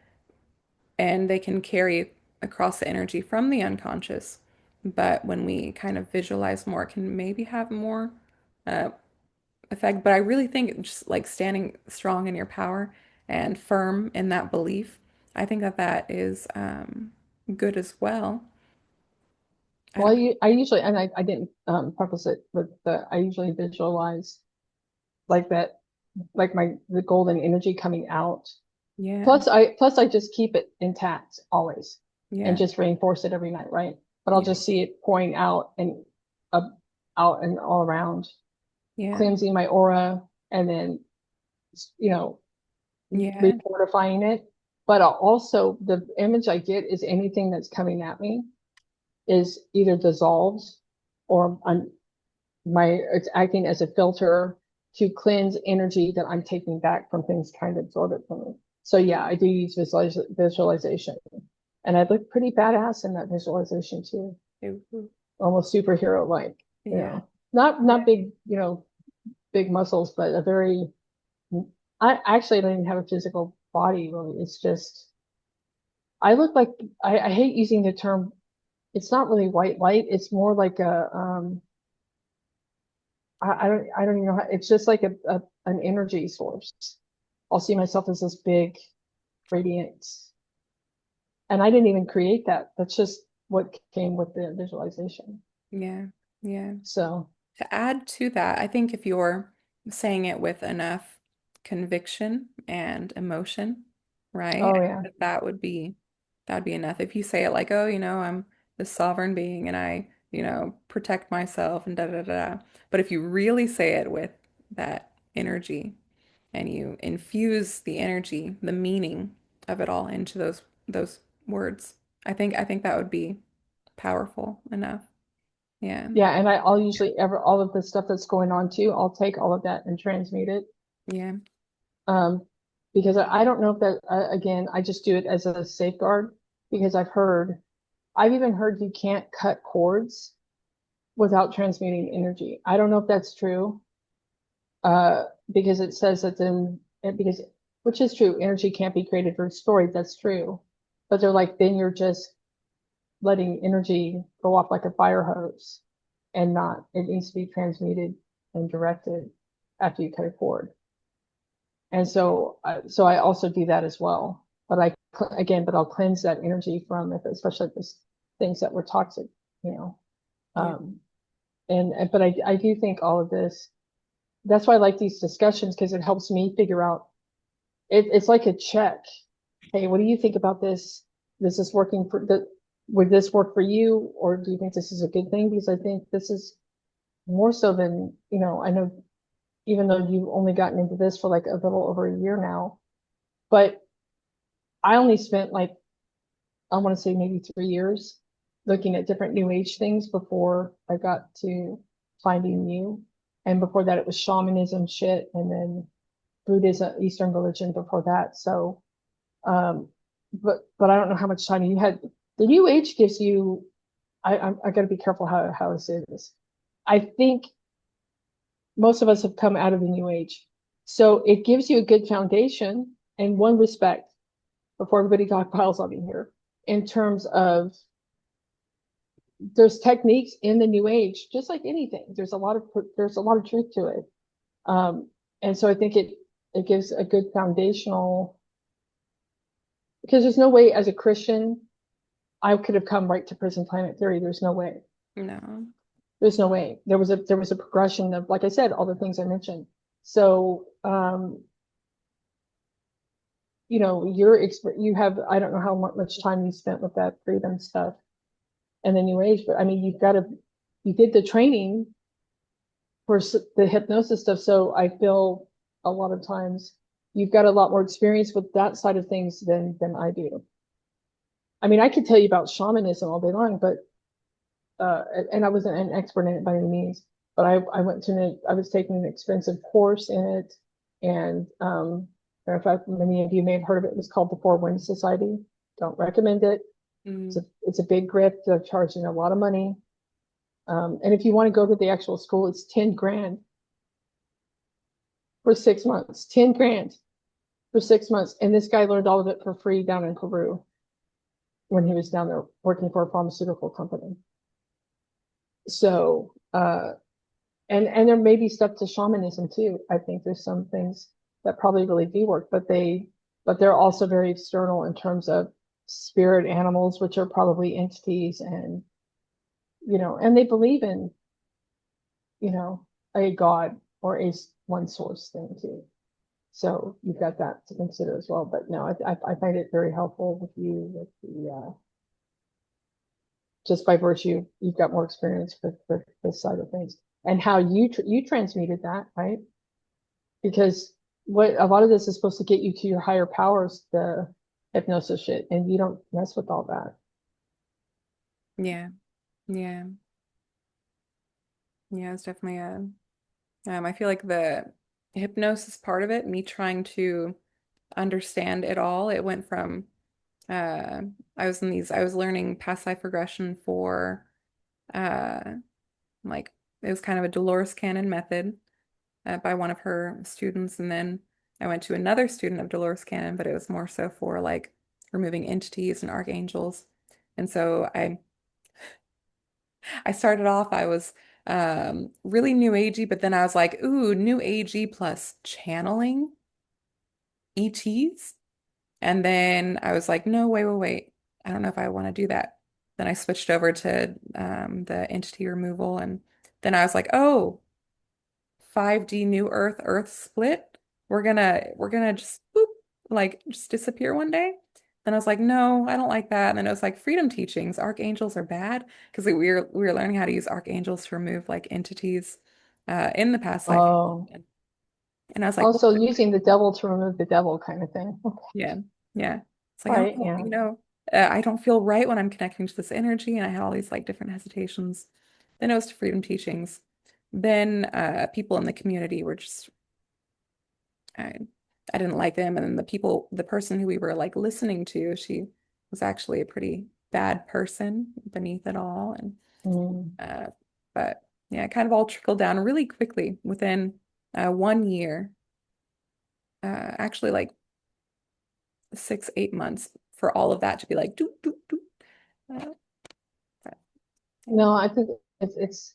and they can carry across the energy from the unconscious. But when we kind of visualize more, it can maybe have more uh, effect. But I really think just like standing strong in your power and firm in that belief, I think that that is good as well. I Well, don't. I usually, and I didn't preface it with I usually visualize like that, like the golden energy coming out. Yeah, Plus I just keep it intact always and yeah, just reinforce it every night, right? But I'll yeah, just see it pouring out and up, out and all around, yeah, cleansing my aura and then, you know, yeah, refortifying it. But I'll also, the image I get is anything that's coming at me is either dissolved or it's acting as a filter to cleanse energy that I'm taking back from things trying to absorb it from me. So yeah, I do use visualization, and I look pretty badass in that visualization too, ooh, almost superhero like. yeah, Not yeah, big, big muscles, but a very. I actually don't even have a physical body really. It's just I look like I hate using the term. It's not really white light. It's more like I don't even know how, it's just like an energy source. I'll see myself as this big radiant, and I didn't even create that. That's just what came with the visualization. yeah, yeah. So To add to that, I think if you're saying it with enough conviction and emotion, right? Oh I think yeah. that that'd be enough. If you say it like, oh, I'm the sovereign being and I, protect myself and da da da. But if you really say it with that energy and you infuse the energy, the meaning of it all into those words, I think that would be powerful enough. Yeah. Yeah, and I'll usually ever all of the stuff that's going on too, I'll take all of that and transmute it. Yeah. Um, because I don't know if that again, I just do it as a safeguard because I've even heard you can't cut cords without transmuting energy. I don't know if that's true, because it says that because which is true, energy can't be created or destroyed. That's true, but they're like then you're just letting energy go off like a fire hose, and not it needs to be transmuted and directed after you cut a cord. And so I also do that as well. But but I'll cleanse that energy from if, especially if there's things that were toxic, you know. Yeah. Um, but I do think all of this. That's why I like these discussions because it helps me figure out. It's like a check. Hey, what do you think about this? This is working for the. Would this work for you, or do you think this is a good thing? Because I think this is more so than I know. Even though you've only gotten into this for like a little over a year now, but I only spent like I want to say maybe 3 years looking at different new age things before I got to finding you. And before that, it was shamanism shit, and then Buddhism, Eastern religion before that. So, um, but I don't know how much time you had. The new age gives you. I got to be careful how I say this. I think most of us have come out of the new age, so it gives you a good foundation in one respect. Before everybody got piles on me here, in terms of there's techniques in the new age, just like anything. There's a lot of truth to it, um, and so I think it gives a good foundational because there's no way as a Christian I could have come right to prison planet theory. There's no way. No. There's no way. There was a progression of like I said, all the things I mentioned. So you have I don't know how much time you spent with that freedom stuff and the new age, but I mean you did the training for the hypnosis stuff. So I feel a lot of times you've got a lot more experience with that side of things than I do. I mean, I could tell you about shamanism all day long, but and I wasn't an expert in it by any means, but I was taking an expensive course in it, and matter of fact, many of you may have heard of it. It was called the Four Winds Society. Don't recommend it. Mm, It's a big grift. They're charging a lot of money, and if you want to go to the actual school, it's 10 grand for 6 months. 10 grand for 6 months, and this guy learned all of it for free down in Peru when he was down there working for a pharmaceutical company. So, and there may be stuff to shamanism too. I think there's some things that probably really do work, but they're also very external in terms of spirit animals, which are probably entities, and and they believe in a god or a one source thing too. So you've got that to consider as well. But no, I find it very helpful with you with the just by virtue you've got more experience with this side of things and how you transmuted that, right? Because what a lot of this is supposed to get you to your higher powers, the hypnosis shit, and you don't mess with all that. yeah. Yeah. Yeah. It's definitely I feel like the hypnosis part of it, me trying to understand it all, it went from uh I was learning past life regression for uh like it was kind of a Dolores Cannon method by one of her students, and then I went to another student of Dolores Cannon, but it was more so for like removing entities and archangels. And so I started off, I was really new agey, but then I was like, ooh, new agey plus channeling ETs. And then I was like, no, wait, wait, wait. I don't know if I want to do that. Then I switched over to the entity removal. And then I was like, oh, 5D New Earth, Earth split. we're gonna just boop, like just disappear one day. And I was like, no, I don't like that. And then it was like freedom teachings, archangels are bad because we were learning how to use archangels to remove like entities in the past life. Oh, And I was like, well, also using the devil to remove the devil kind of thing. Okay. yeah, yeah. It's like I Right, don't, yeah. I don't feel right when I'm connecting to this energy, and I had all these like different hesitations. Then it was to freedom teachings. Then people in the community were just I I didn't like them, and then the person who we were like listening to, she was actually a pretty bad person beneath it all, and Mm. uh, but yeah, it kind of all trickled down really quickly within 1 year, actually like 6, 8 months for all of that to be like doop doop doop. Uh, but, yeah. No, I think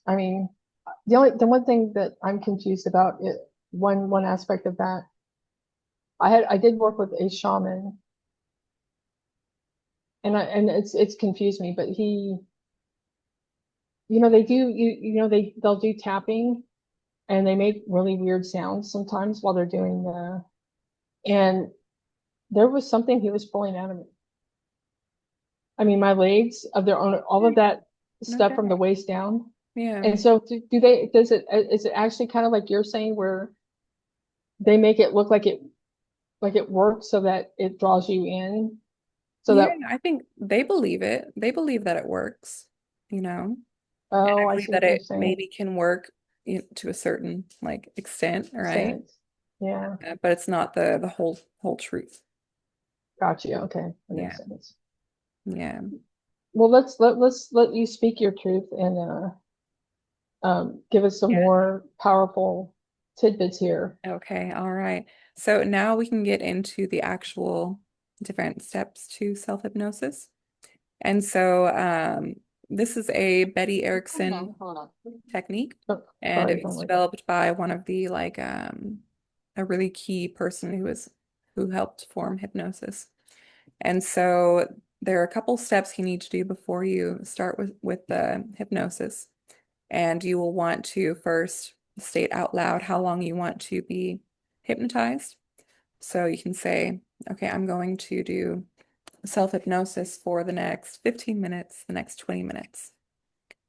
I mean, the one thing that I'm confused about it, one aspect of that, I did work with a shaman and it's confused me, but they do they'll do tapping and they make really weird sounds sometimes while they're doing and there was something he was pulling out of me. I mean, my legs of their own, all of that stuff from the Okay. waist down. Yeah. And so do they, is it actually kind of like you're saying where they make it look like it works so that it draws you in so Yeah, that, I think they believe it. They believe that it works, you know. And I oh, I believe see that what you're it saying. maybe can work to a certain like extent, right? Sense. Yeah. But it's not the whole truth. Got you. Okay. That makes Yeah. sense. Yeah. Well, let's let you speak your truth and give us some Yeah. more powerful tidbits here. Okay. All right. So now we can get into the actual different steps to self-hypnosis. And so this is a Betty Erickson Hold on. technique, Oh, and sorry, it don't was worry. developed by one of the like a really key person who helped form hypnosis. And so there are a couple steps you need to do before you start with the hypnosis. And you will want to first state out loud how long you want to be hypnotized. So you can say, okay, I'm going to do self-hypnosis for the next 15 minutes, the next 20 minutes.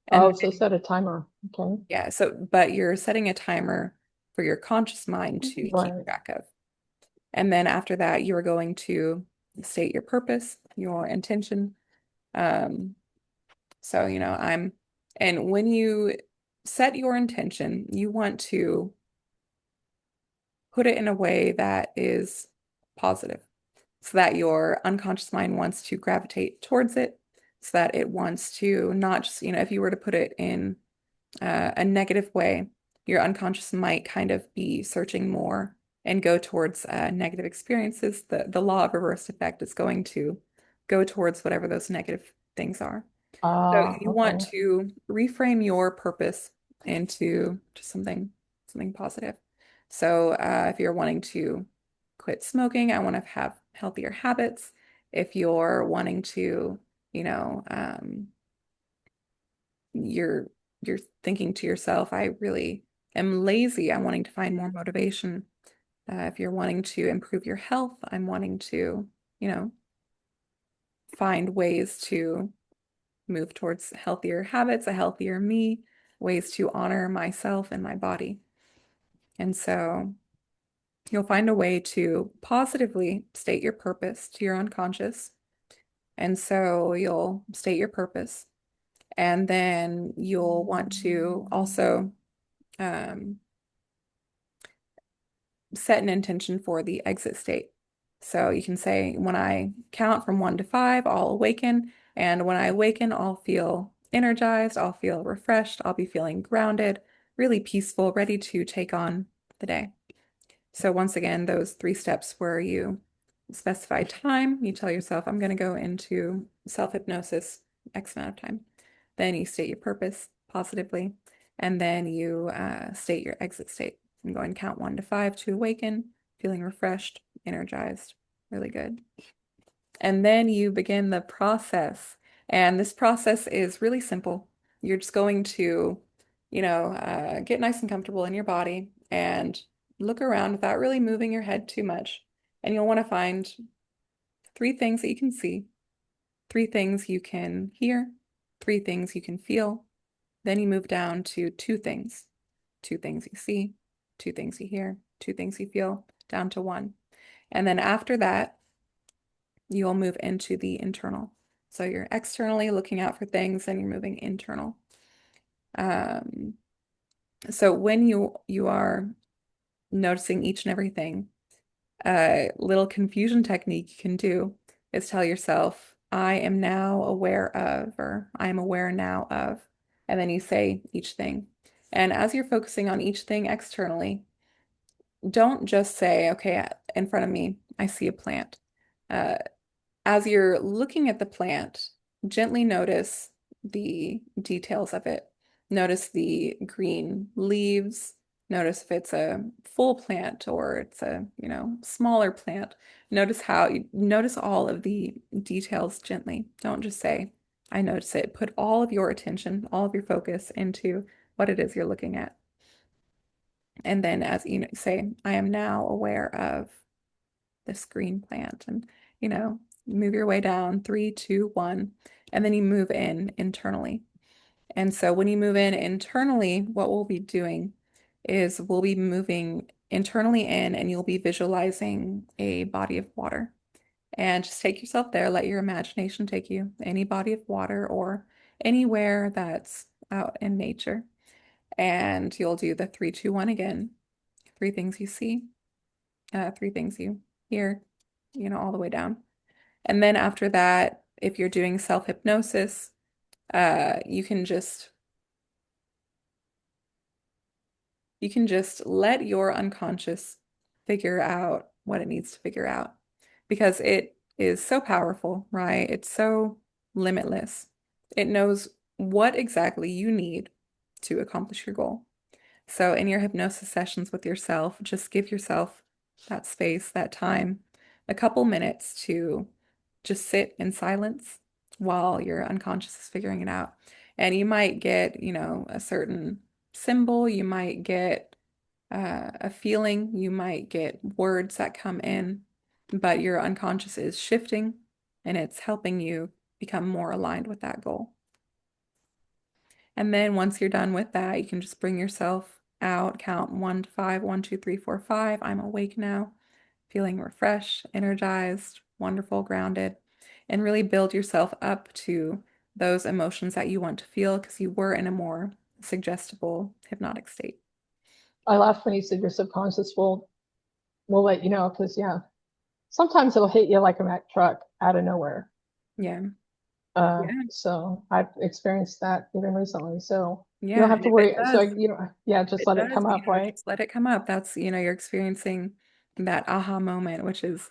And Oh, so set a timer. Okay. yeah, so but you're setting a timer for your conscious mind to keep Right. track of. And then after that, you're going to state your purpose, your intention. Um, so, and when you set your intention, you want to put it in a way that is positive so that your unconscious mind wants to gravitate towards it, so that it wants to not just, if you were to put it in a negative way, your unconscious might kind of be searching more and go towards negative experiences. The law of reverse effect is going to go towards whatever those negative things are. So Ah, you want okay. to reframe your purpose into just something positive. So if you're wanting to quit smoking, I want to have healthier habits. If you're wanting to, you know, you're you're thinking to yourself, I really am lazy. I'm wanting to find more motivation. If you're wanting to improve your health, I'm wanting to, you know, find ways to move towards healthier habits, a healthier me, ways to honor myself and my body. And so you'll find a way to positively state your purpose to your unconscious. And so you'll state your purpose, and then you'll want to also um, set an intention for the exit state. So you can say, when I count from 1 to 5, I'll awaken. And when I awaken, I'll feel energized, I'll feel refreshed, I'll be feeling grounded, really peaceful, ready to take on the day. So once again, those 3 steps where you specify time, you tell yourself, I'm going to go into self-hypnosis X amount of time. Then you state your purpose positively, and then you state your exit state. I'm going to count 1 to 5 to awaken, feeling refreshed, energized, really good. And then you begin the process. And this process is really simple. You're just going to, get nice and comfortable in your body and look around without really moving your head too much. And you'll want to find three things that you can see, three things you can hear, three things you can feel. Then you move down to two things you see, two things you hear, two things you feel, down to one. And then after that, you'll move into the internal. So you're externally looking out for things and you're moving internal. Um, so when you are noticing each and everything, a little confusion technique you can do is tell yourself, I am now aware of, or I am aware now of, and then you say each thing. And as you're focusing on each thing externally, don't just say, okay, in front of me, I see a plant. Uh, as you're looking at the plant, gently notice the details of it. Notice the green leaves. Notice if it's a full plant or it's a, smaller plant. Notice how you notice all of the details gently. Don't just say, I notice it. Put all of your attention, all of your focus into what it is you're looking at. And then as you say, I am now aware of this green plant and, move your way down, three, two, one, and then you move in internally. And so when you move in internally, what we'll be doing is we'll be moving internally in and you'll be visualizing a body of water. And just take yourself there, let your imagination take you, any body of water or anywhere that's out in nature. And you'll do the three, two, one again. Three things you see, three things you hear, all the way down. And then after that, if you're doing self-hypnosis, you can just let your unconscious figure out what it needs to figure out because it is so powerful, right? It's so limitless. It knows what exactly you need to accomplish your goal. So in your hypnosis sessions with yourself, just give yourself that space, that time, a couple minutes to just sit in silence while your unconscious is figuring it out. And you might get, a certain symbol, you might get a feeling, you might get words that come in, but your unconscious is shifting and it's helping you become more aligned with that goal. And then once you're done with that, you can just bring yourself out, count 1 to 5, 1, 2, 3, 4, 5. I'm awake now, feeling refreshed, energized, wonderful, grounded, and really build yourself up to those emotions that you want to feel because you were in a more suggestible hypnotic state. I laugh when you said your subconscious will let you know because yeah, sometimes it'll hit you like a Mack truck out of nowhere. Yeah. Yeah. So I've experienced that even recently. So you Yeah. don't have And to if it worry. So does, yeah, just it let it does, come up, right? just let it come up. That's, you're experiencing that aha moment, which is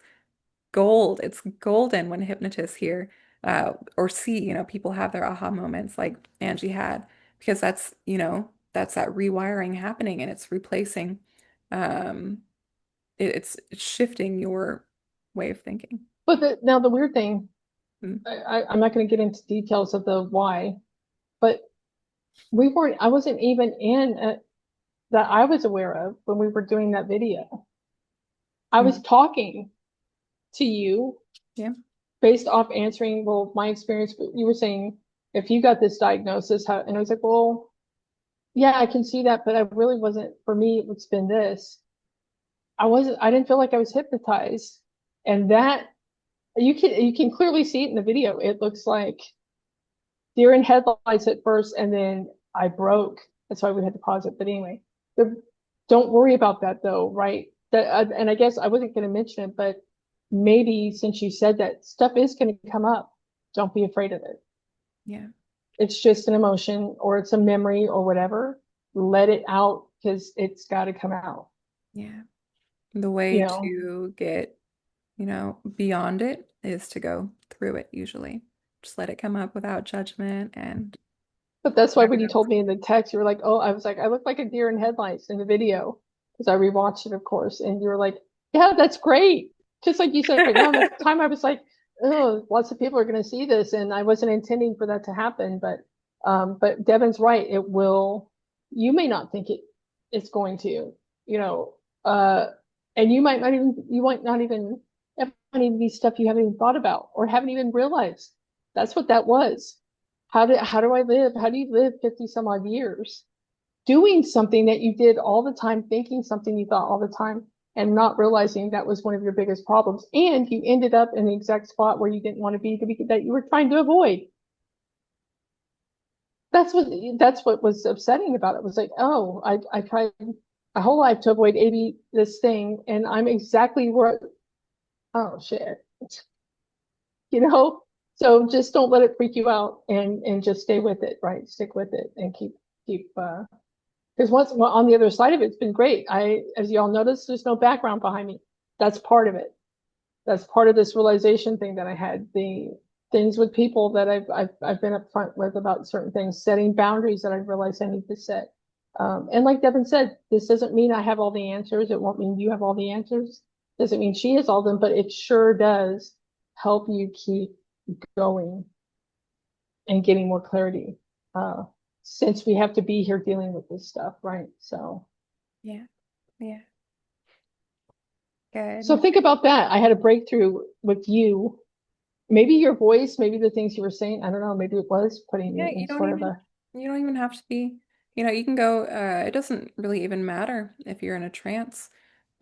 gold. It's golden when hypnotists hear or see, people have their aha moments like Angie had, because that's that rewiring happening and it's replacing, um, it's shifting your way of thinking. But now the weird thing, Mm. I'm not going to get into details of the why, but we weren't. I wasn't even in that I was aware of when we were doing that video. I was Mm. talking to you Yeah. based off answering, well, my experience. You were saying if you got this diagnosis, how, and I was like, well, yeah, I can see that, but I really wasn't. For me, it's been this. I didn't feel like I was hypnotized, and that you can clearly see it in the video. It looks like deer in headlights at first, and then I broke. That's why we had to pause it. But anyway, don't worry about that though, right? And I guess I wasn't going to mention it, but maybe since you said that stuff is going to come up, don't be afraid of it. Yeah. It's just an emotion or it's a memory or whatever. Let it out because it's got to come out. Yeah. The way You know, to get, beyond it is to go through it usually. Just let it come up without judgment and but that's why whatever when you that's. told me in the text, you were like, "Oh, I was like, I look like a deer in headlights in the video," because I rewatched it, of course, and you were like, "Yeah, that's great." Just like you said right now, in the time I was like, "Oh, lots of people are going to see this," and I wasn't intending for that to happen, but Devin's right. It will. You may not think it's going to, you know, uh, and you might not even, it might even be stuff you haven't even thought about or haven't even realized. That's what that was. How do I live? How do you live 50 some odd years doing something that you did all the time, thinking something you thought all the time, and not realizing that was one of your biggest problems. And you ended up in the exact spot where you didn't want to be that you were trying to avoid. That's what that's what was upsetting about it. It was like, oh, I tried my whole life to avoid AB this thing, and I'm exactly where, oh shit, you know? So just don't let it freak you out and just stay with it, right? Stick with it and keep because once well, on the other side of it, it's been great. As y'all notice, there's no background behind me. That's part of it. That's part of this realization thing that I had. The things with people that I've been upfront with about certain things, setting boundaries that I realized I need to set. And like Devin said, this doesn't mean I have all the answers. It won't mean you have all the answers. Doesn't mean she has all of them, but it sure does help you keep going and getting more clarity. Uh, since we have to be here dealing with this stuff, right? Yeah. Yeah. So Good. think about that. I had a breakthrough with you. Maybe your voice, maybe the things you were saying, I don't know, maybe it was putting Yeah, you in sort of a, you don't even have to be, you can go, it doesn't really even matter if you're in a trance.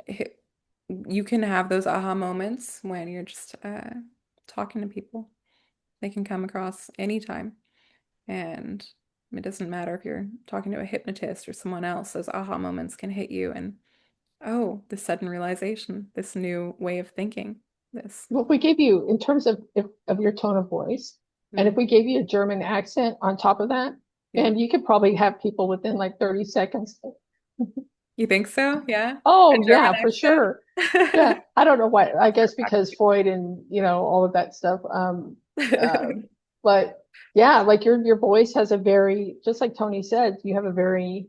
It- you can have those aha moments when you're just talking to people. They can come across anytime. And it doesn't matter if you're talking to a hypnotist or someone else, those aha moments can hit you and oh, this sudden realization, this new way of thinking, this. what we gave you in terms of of your tone of voice, and if Mm, we gave you a German accent on top of that, yeah. and you could probably have people within like 30 seconds. You think so? Yeah. A Oh German yeah, for accent? sure. Yeah, I don't know why. I guess because Practically. Freud and all of that stuff. But yeah, like your voice has a very, just like Tony said, you have a very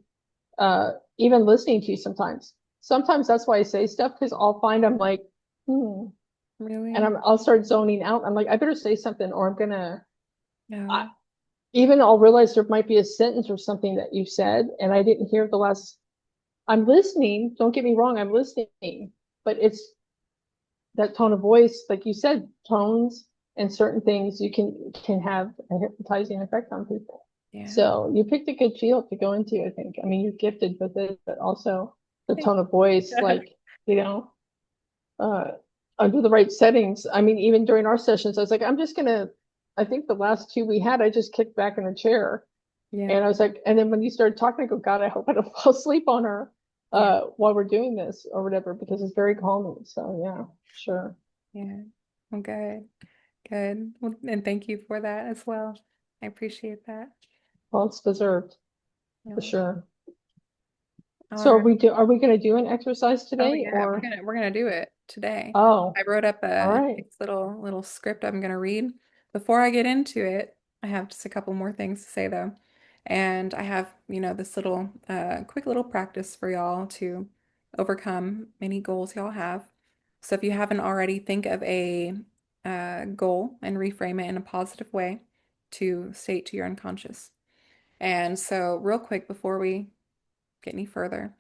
even listening to you sometimes. Sometimes that's why I say stuff because I'll find I'm like, hmm, and Really? I'll start zoning out. I'm like, I better say something, or I'm gonna. I, No. even I'll realize there might be a sentence or something that you said, and I didn't hear the last. I'm listening. Don't get me wrong, I'm listening, but it's that tone of voice, like you said, tones and certain things you can have a hypnotizing effect on people. Yeah. So you picked a good field to go into, I think. I mean, you're gifted with it, but also the Thank tone of voice, you. like, you know, uh, under the right settings. I mean, even during our sessions, I was like, I'm just gonna, I think the last two we had, I just kicked back in the chair. Yeah. And I was like, and then when you started talking, I go, God, I hope I don't fall asleep on her Yeah. while we're doing this or whatever, because it's very calming. So yeah, sure. Yeah. Well, good. Good. Well, and thank you for that as well. I appreciate that. Well, it's deserved for No. sure. All So right. are we gonna do an exercise Oh today yeah, or we're gonna do it today. oh, I wrote up all a right. nice little script I'm gonna read. Before I get into it, I have just a couple more things to say though. And I have, this little quick little practice for y'all to overcome any goals y'all have. So if you haven't already, think of a goal and reframe it in a positive way to state to your unconscious. And so real quick before we get any further.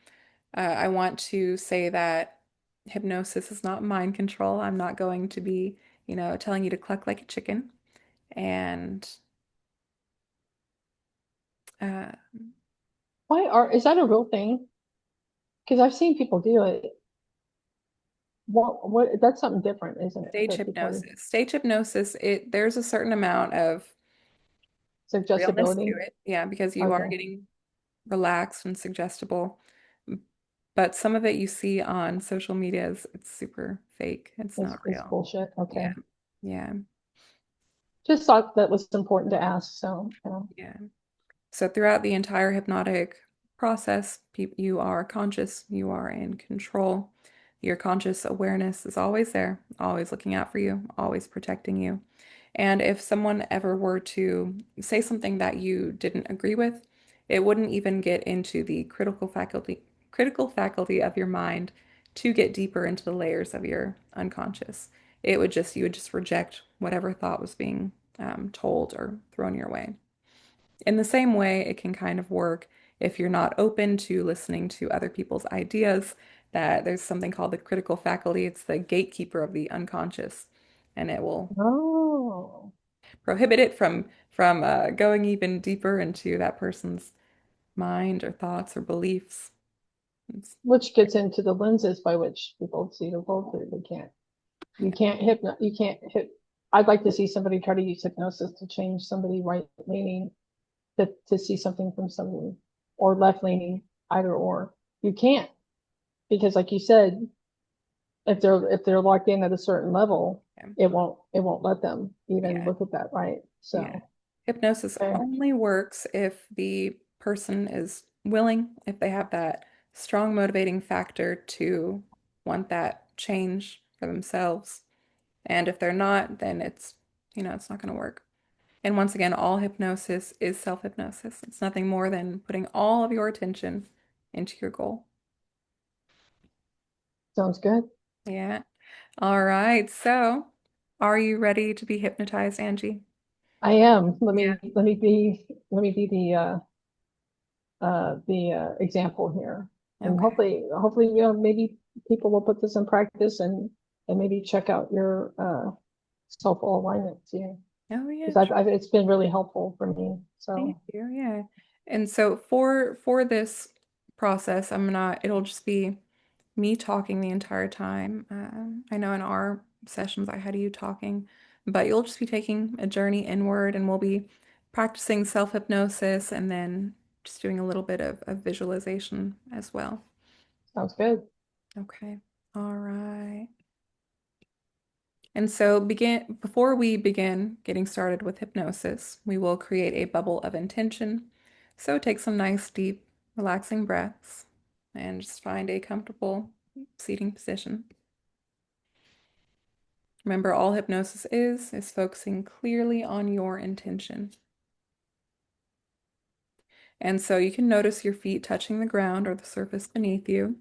I want to say that hypnosis is not mind control. I'm not going to be, telling you to cluck like a chicken. And uh, Is that a real thing? Because I've seen people do it. What that's something different, isn't it? stage That people are hypnosis, there's a certain amount of realness to suggestibility it. Yeah, because you are okay. getting relaxed and suggestible. But some of it you see on social media is it's super fake. It's not It's real. bullshit. Yeah. Okay. Yeah. Just thought that was important to ask. So, Yeah. So throughout the entire hypnotic process, you are conscious, you are in control. Your conscious awareness is always there, always looking out for you, always protecting you. And if someone ever were to say something that you didn't agree with, it wouldn't even get into the critical faculty of your mind to get deeper into the layers of your unconscious. You would just reject whatever thought was being told or thrown your way. In the same way, it can kind of work if you're not open to listening to other people's ideas that there's something called the critical faculty. It's the gatekeeper of the unconscious, and it will Oh, prohibit it from going even deeper into that person's mind or thoughts or beliefs. It's, which gets into the lenses by which people see the world through. You yeah, can't you can't hip. I'd like to see somebody try to use hypnosis to change somebody right leaning to see something from somebody or left leaning, either or. You can't because, like you said, if they're locked in at a certain level, yeah, it won't let them even yeah. look at that, right? Yeah. So, Hypnosis okay, only works if the person is willing, if they have that strong motivating factor to want that change for themselves. And if they're not, then it's not going to work. And once again, all hypnosis is self-hypnosis. It's nothing more than putting all of your attention into your goal. sounds good. Yeah. All right. So, are you ready to be hypnotized, Angie? I am. Yeah. Let me be the example here, and Okay. hopefully maybe people will put this in practice and maybe check out your self alignment too, Oh, because yeah. it's been really helpful for me. Thank So you. Yeah. And so for this process, it'll just be me talking the entire time. I know in our sessions I had you talking, but you'll just be taking a journey inward and we'll be practicing self-hypnosis and then just doing a little bit of visualization as well. sounds good. Okay. All right. And so before we begin getting started with hypnosis, we will create a bubble of intention. So take some nice, deep, relaxing breaths and just find a comfortable seating position. Remember, all hypnosis is focusing clearly on your intention. And so you can notice your feet touching the ground or the surface beneath you.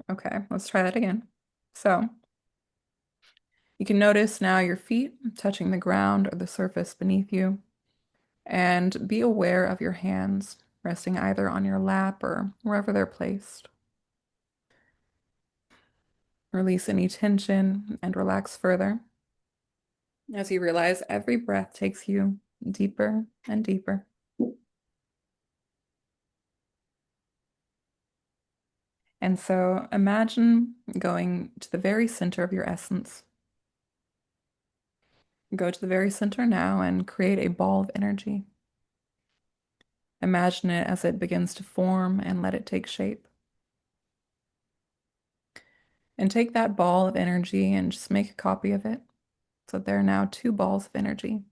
Okay, let's try that again. So you can notice now your feet touching the ground or the surface beneath you. And be aware of your hands resting either on your lap or wherever they're placed. Release any tension and relax further as you realize every breath takes you deeper and deeper. And so imagine going to the very center of your essence. Go to the very center now and create a ball of energy. Imagine it as it begins to form and let it take shape. And take that ball of energy and just make a copy of it. So there are now two balls of energy.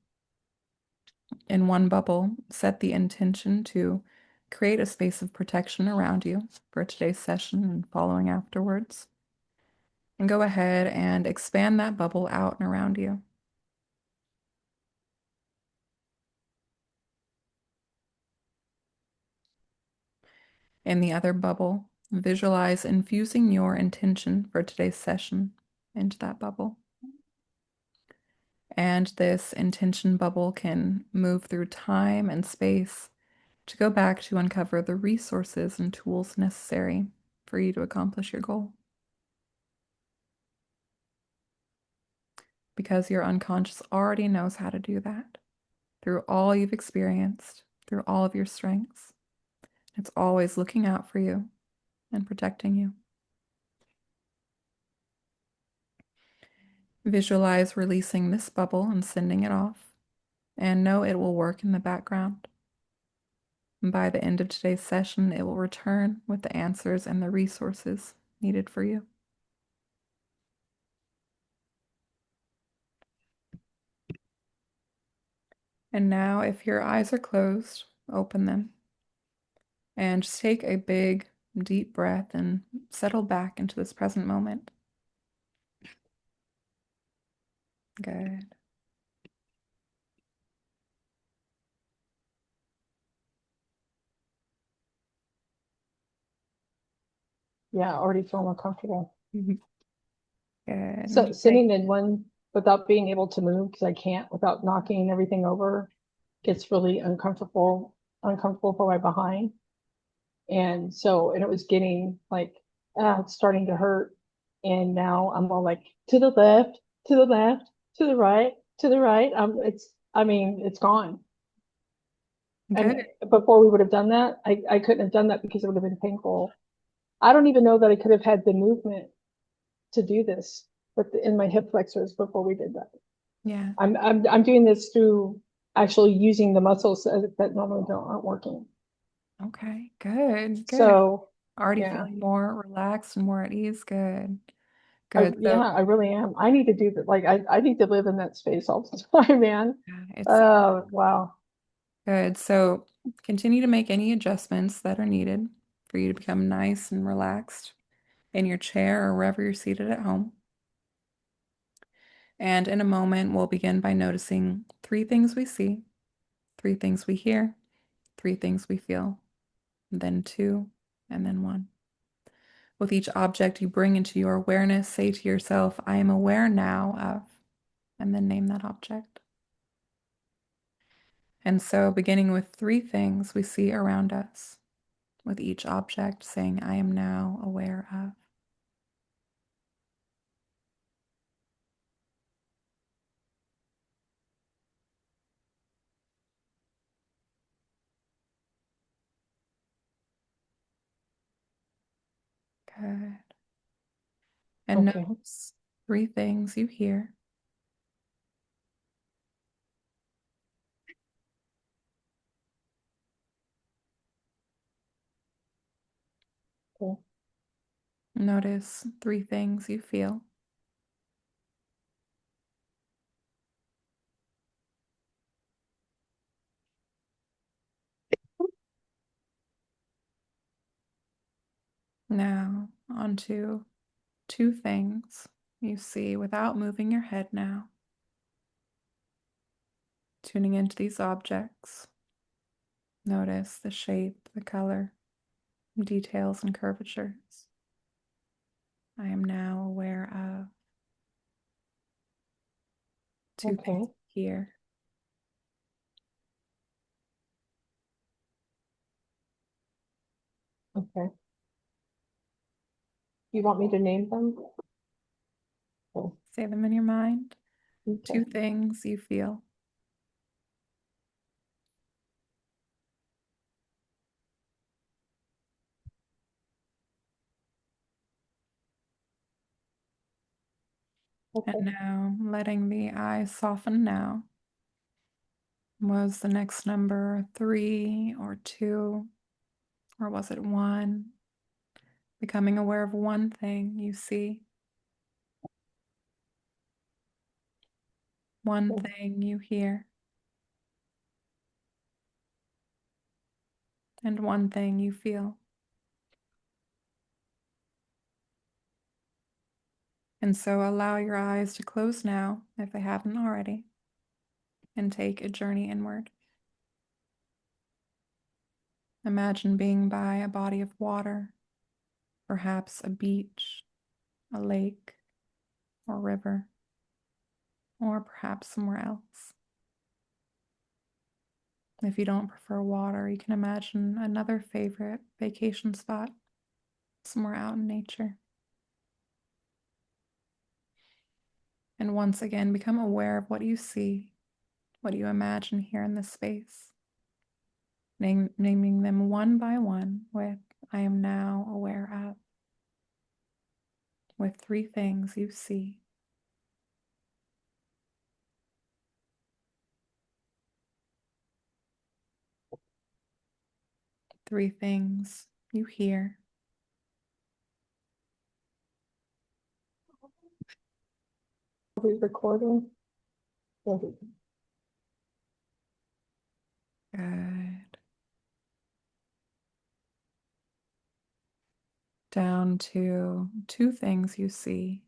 In one bubble, set the intention to create a space of protection around you for today's session and following afterwards. And go ahead and expand that bubble out and around you. In the other bubble, visualize infusing your intention for today's session into that bubble. And this intention bubble can move through time and space to go back to uncover the resources and tools necessary for you to accomplish your goal. Because your unconscious already knows how to do that through all you've experienced, through all of your strengths. It's always looking out for you and protecting you. Visualize releasing this bubble and sending it off, and know it will work in the background. And by the end of today's session, it will return with the answers and the resources needed for you. And now, if your eyes are closed, open them and just take a big, deep breath and settle back into this present moment. Good. Yeah, I already feel more comfortable. Mhm. Good. And So just take, sitting in one without being able to move because I can't without knocking everything over. Gets really uncomfortable for my behind. And so, and it was getting like, it's starting to hurt. And now I'm all like, to the left, to the left, to the right, to the right. I mean, it's gone. And Good. before we would have done that, I couldn't have done that because it would have been painful. I don't even know that I could have had the movement to do this in my hip flexors before we did that. Yeah. I'm doing this through actually using the muscles that normally aren't working. Okay. Good. Good. So Already yeah, feeling more relaxed and more at ease. Good. Good. yeah, So I really am. I need to do that. Like I need to live in that space all the time, man. yeah, it's Oh, wow. good. So continue to make any adjustments that are needed for you to become nice and relaxed in your chair or wherever you're seated at home. And in a moment, we'll begin by noticing three things we see, three things we hear, three things we feel, then two, and then one. With each object you bring into your awareness, say to yourself, I am aware now of, and then name that object. And so, beginning with three things we see around us, with each object saying, I am now aware of. Good. And Okay. notice three things you hear. Okay. Notice three things you feel. Now, onto two things you see without moving your head now. Tuning into these objects. Notice the shape, the color, details, and curvatures. I am now aware of two things Okay. here. Okay. You want me to name them? Oh, Say them in your mind. okay. Two things you feel. And Okay. now letting the eyes soften now. Was the next number three or two, or was it one? Becoming aware of one thing you see, one Okay. thing you hear, and one thing you feel. And so allow your eyes to close now, if they haven't already, and take a journey inward. Imagine being by a body of water, perhaps a beach, a lake, or river, or perhaps somewhere else. If you don't prefer water, you can imagine another favorite vacation spot, somewhere out in nature. And once again, become aware of what you see, what you imagine here in this space, naming them one by one with I am now aware of, with three things you see. Three things you hear. Are we recording? Yeah. Good. Down to two things you see.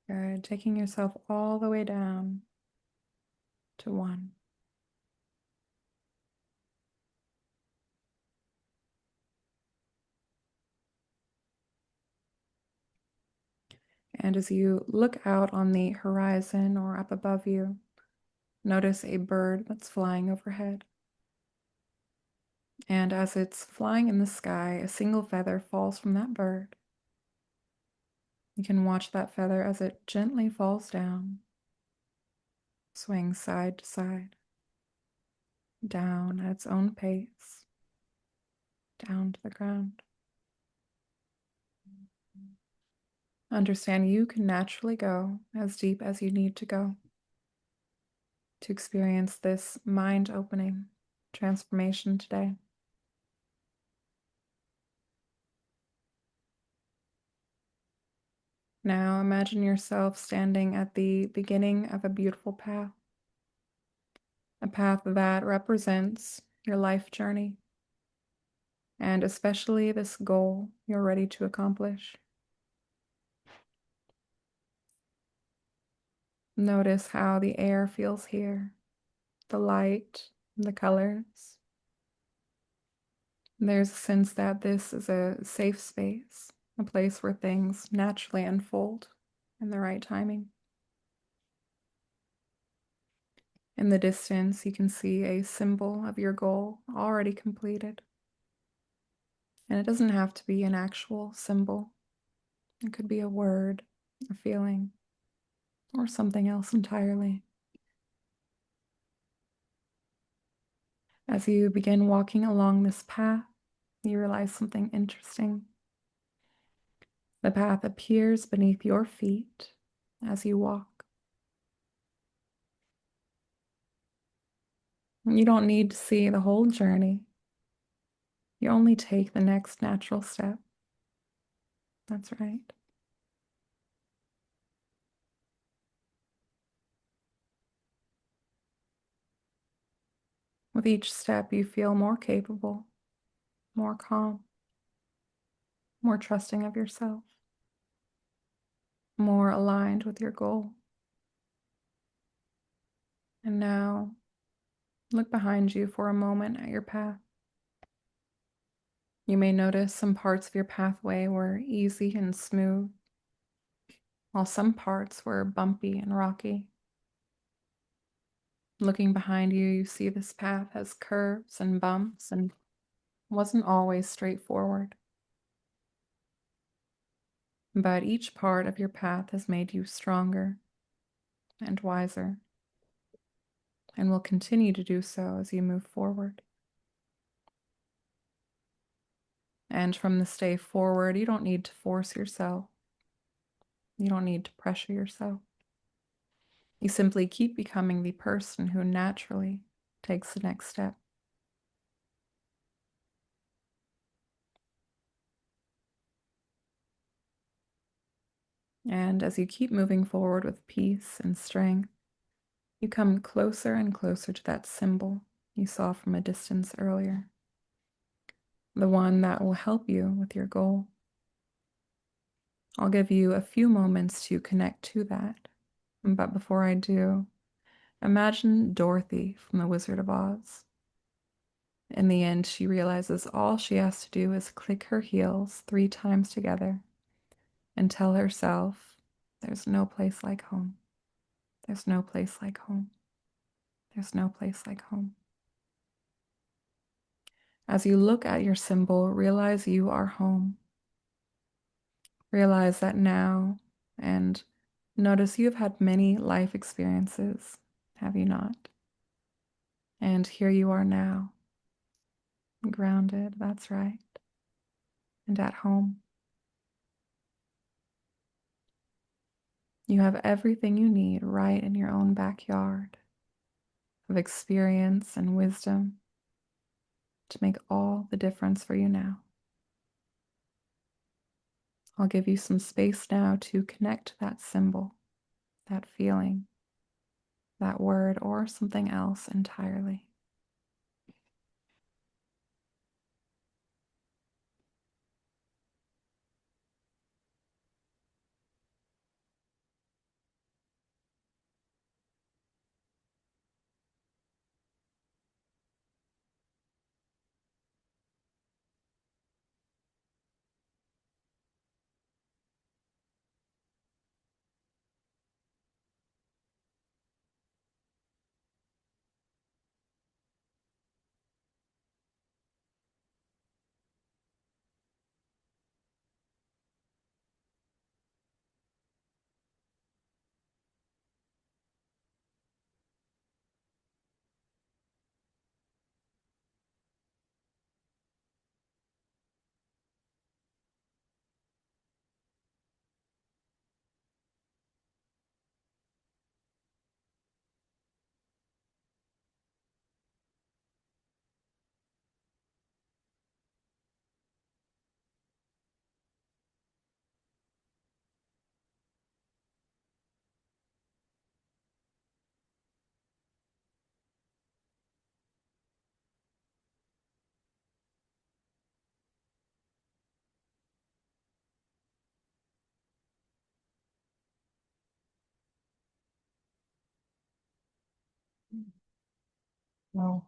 Good. Taking yourself all the way down to one. And as you look out on the horizon or up above you, notice a bird that's flying overhead. And as it's flying in the sky, a single feather falls from that bird. You can watch that feather as it gently falls down, swings side to side, down at its own pace, down to the ground. Understand you can naturally go as deep as you need to go to experience this mind-opening transformation today. Now imagine yourself standing at the beginning of a beautiful path, a path that represents your life journey, and especially this goal you're ready to accomplish. Notice how the air feels here, the light, the colors. There's a sense that this is a safe space, a place where things naturally unfold in the right timing. In the distance, you can see a symbol of your goal already completed. And it doesn't have to be an actual symbol. It could be a word, a feeling, or something else entirely. As you begin walking along this path, you realize something interesting. The path appears beneath your feet as you walk. You don't need to see the whole journey. You only take the next natural step. That's right. With each step, you feel more capable, more calm, more trusting of yourself, more aligned with your goal. And now, look behind you for a moment at your path. You may notice some parts of your pathway were easy and smooth, while some parts were bumpy and rocky. Looking behind you, you see this path has curves and bumps and wasn't always straightforward. But each part of your path has made you stronger and wiser, and will continue to do so as you move forward. And from this day forward, you don't need to force yourself. You don't need to pressure yourself. You simply keep becoming the person who naturally takes the next step. And as you keep moving forward with peace and strength, you come closer and closer to that symbol you saw from a distance earlier, the one that will help you with your goal. I'll give you a few moments to connect to that. But before I do, imagine Dorothy from The Wizard of Oz. In the end, she realizes all she has to do is click her heels 3 times together and tell herself, there's no place like home. There's no place like home. There's no place like home. As you look at your symbol, realize you are home. Realize that now, and notice you have had many life experiences, have you not? And here you are now, grounded, that's right, and at home. You have everything you need right in your own backyard of experience and wisdom to make all the difference for you now. I'll give you some space now to connect to that symbol, that feeling, that word, or something else entirely. No.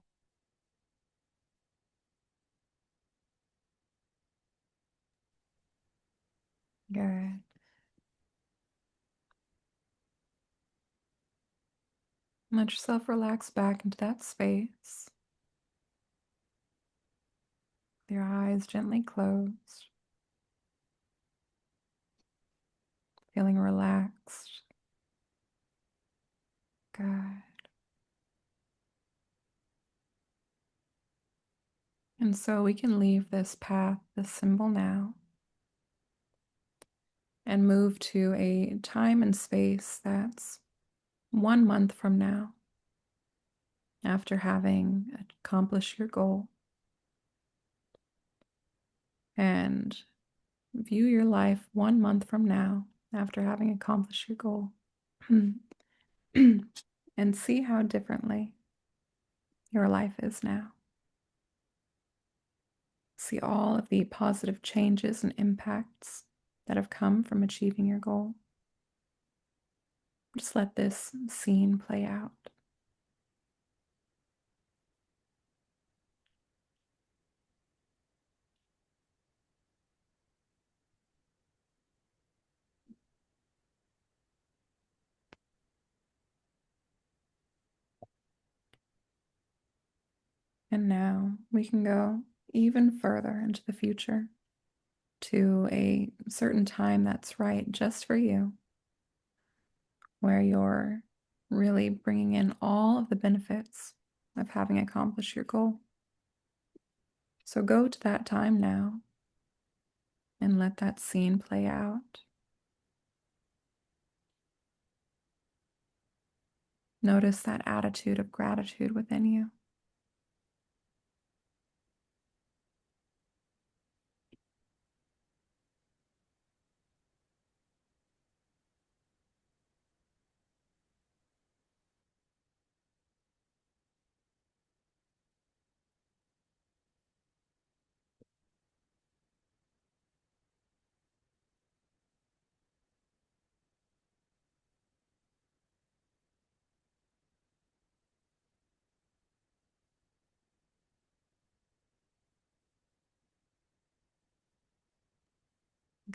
Good. Let yourself relax back into that space. With your eyes gently closed. Feeling relaxed. Good. And so we can leave this path, this symbol now, and move to a time and space that's 1 month from now, after having accomplished your goal. And view your life 1 month from now, after having accomplished your goal, and see how differently your life is now. See all of the positive changes and impacts that have come from achieving your goal. Just let this scene play out. And now we can go even further into the future, to a certain time that's right just for you, where you're really bringing in all of the benefits of having accomplished your goal. So go to that time now and let that scene play out. Notice that attitude of gratitude within you.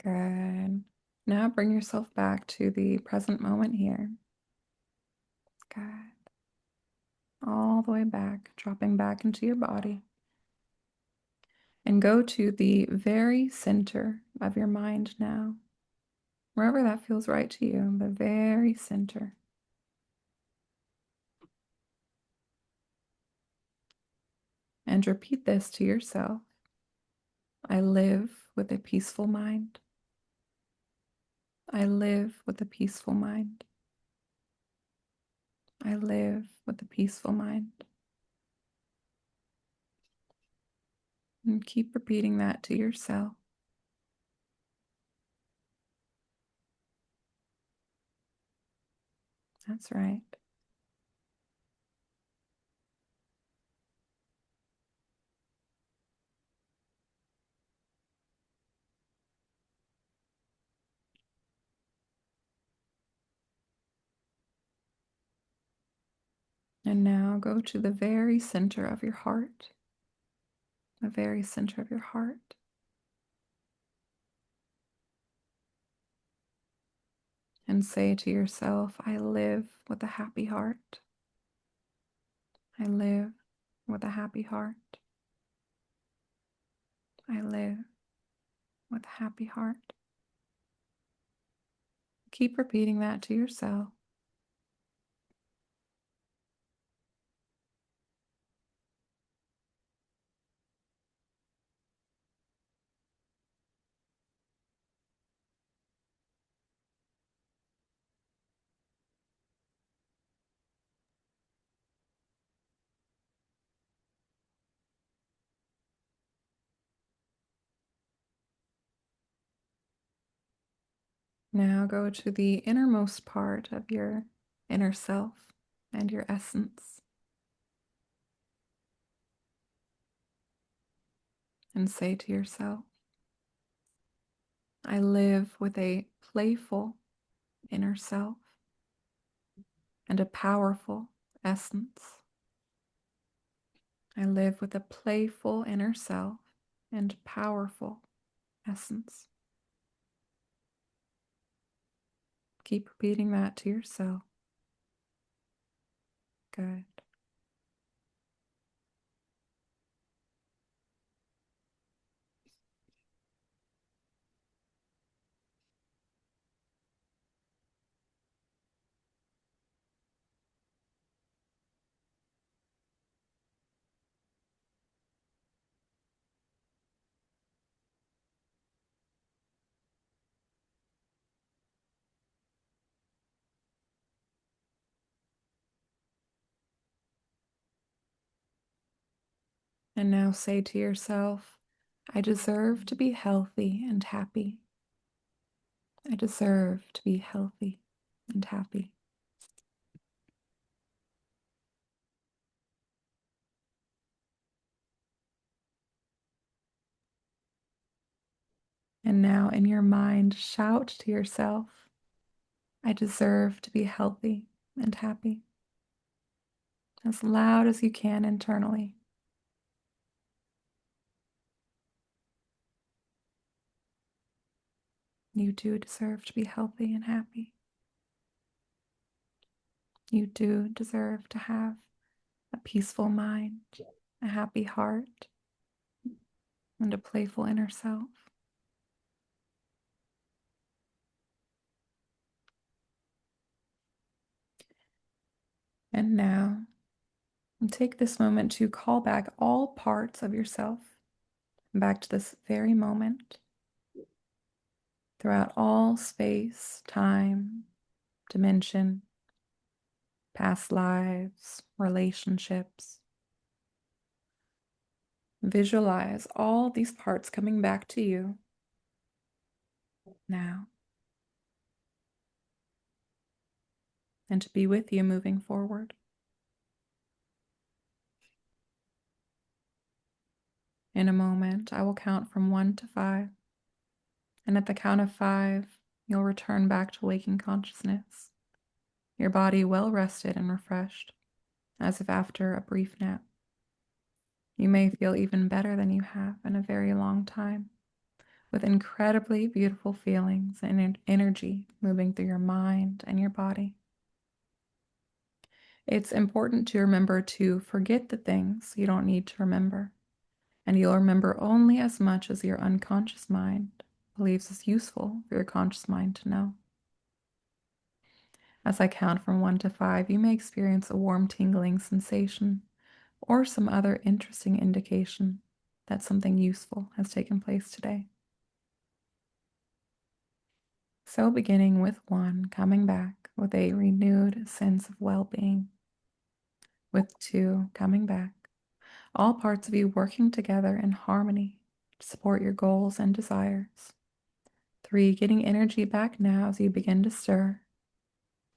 Good. Now bring yourself back to the present moment here. Good. All the way back, dropping back into your body. And go to the very center of your mind now, wherever that feels right to you, the very center. And repeat this to yourself. I live with a peaceful mind. I live with a peaceful mind. I live with a peaceful mind. And keep repeating that to yourself. That's right. And now go to the very center of your heart. The very center of your heart. And say to yourself, I live with a happy heart. I live with a happy heart. I live with a happy heart. Keep repeating that to yourself. Now go to the innermost part of your inner self and your essence, and say to yourself, I live with a playful inner self and a powerful essence. I live with a playful inner self and powerful essence. Keep repeating that to yourself. Good. And now say to yourself, I deserve to be healthy and happy. I deserve to be healthy and happy. And now in your mind, shout to yourself, I deserve to be healthy and happy. As loud as you can internally. You do deserve to be healthy and happy. You do deserve to have a peaceful mind, a happy heart, and a playful inner self. And now, take this moment to call back all parts of yourself back to this very moment throughout all space, time, dimension, past lives, relationships. Visualize all these parts coming back to you now and to be with you moving forward. In a moment, I will count from 1 to 5. And at the count of 5, you'll return back to waking consciousness, your body well rested and refreshed, as if after a brief nap. You may feel even better than you have in a very long time, with incredibly beautiful feelings and energy moving through your mind and your body. It's important to remember to forget the things you don't need to remember, and you'll remember only as much as your unconscious mind believes is useful for your conscious mind to know. As I count from 1 to 5, you may experience a warm tingling sensation or some other interesting indication that something useful has taken place today. So beginning with 1, coming back with a renewed sense of well-being. With 2, coming back, all parts of you working together in harmony to support your goals and desires. 3, getting energy back now as you begin to stir.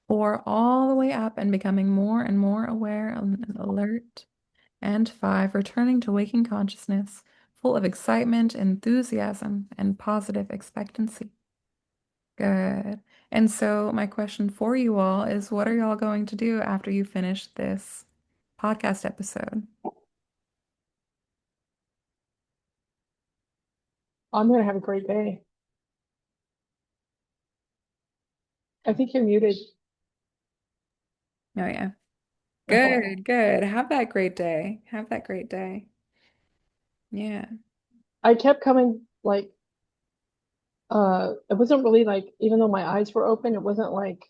4, all the way up and becoming more and more aware and alert. And 5, returning to waking consciousness, full of excitement, enthusiasm, and positive expectancy. Good. And so my question for you all is, what are y'all going to do after you finish this podcast episode? I'm going to have a great day. I think you're muted. Oh, yeah. Okay. Good, good. Have that great day. Have that great day. Yeah. I kept coming like it wasn't really like, even though my eyes were open, it wasn't like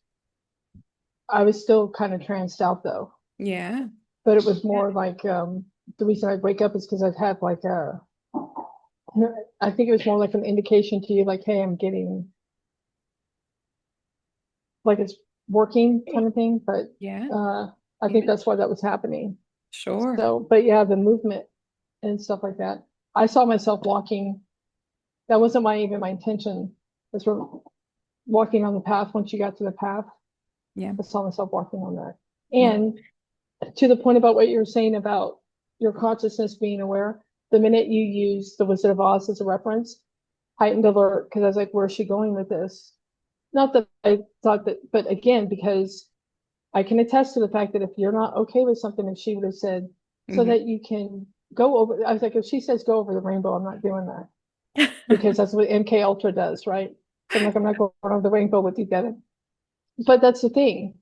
I was still kind of tranced out though. Yeah. But it was Yeah. more like the reason I'd wake up is because I'd had like a I think it was more like an indication to you like, hey, I'm getting like it's working kind of thing. But Yeah. I think Yeah. that's why that was happening. Sure. So, but yeah, the movement and stuff like that. I saw myself walking. That wasn't even my intention. As we're walking on the path, once you got to the path, Yeah. I saw myself walking on that. Yeah. And to the point about what you were saying about your consciousness being aware, the minute you use the Wizard of Oz as a reference, heightened alert, because I was like, where's she going with this? Not that I thought that, but again, because I can attest to the fact that if you're not okay with something, if she would have said, so Hmm. that you can go over, I was like, if she says go over the rainbow, I'm not doing that because that's what MK Ultra does, right? So I'm like, I'm not going over the rainbow with you, Devin. But that's the thing.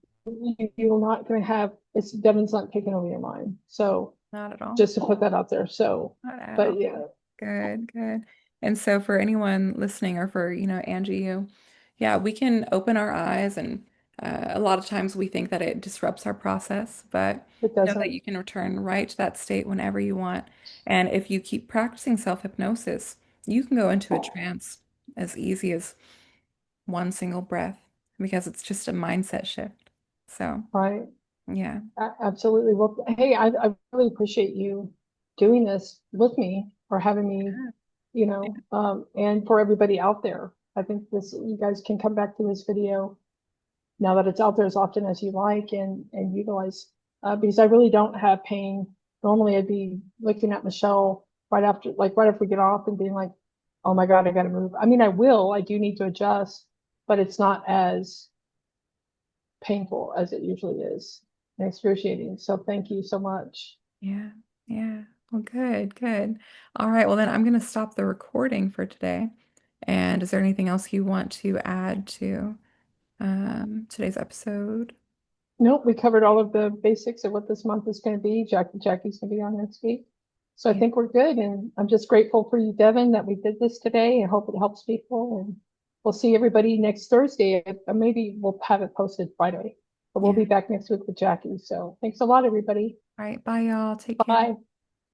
You're not going to have, it's Devin's not taking over your mind. So Not at all. just to put that out there. So, Not at all. but yeah, Good, good. And so for anyone listening or for, Angie, you, yeah, we can open our eyes and a lot of times we think that it disrupts our process, but it know that doesn't. you can return right to that state whenever you want. And if you keep practicing self-hypnosis, you can go into a trance as easy as one single breath because it's just a mindset shift. So, Right. yeah. Absolutely. Well, hey, I really appreciate you doing this with me or having me, and for everybody out there. I think this, you guys can come back to this video now that it's out there as often as you like and utilize, because I really don't have pain. Normally I'd be looking at Michelle right after we get off and being like, oh my God, I got to move. I mean, I do need to adjust, but it's not as painful as it usually is and excruciating. So thank you so much. Yeah, yeah. Well, good, good. All right, well then I'm going to stop the recording for today. And is there anything else you want to add to today's episode? Nope, we covered all of the basics of what this month is going to be. Jackie's going to be on next week. So I Yeah. think we're good. And I'm just grateful for you, Devin, that we did this today and hope it helps people. And we'll see everybody next Thursday. Maybe we'll have it posted Friday, but we'll Yeah. be back next week with Jackie. So thanks a lot, everybody. All right, bye y'all. Take care. Bye.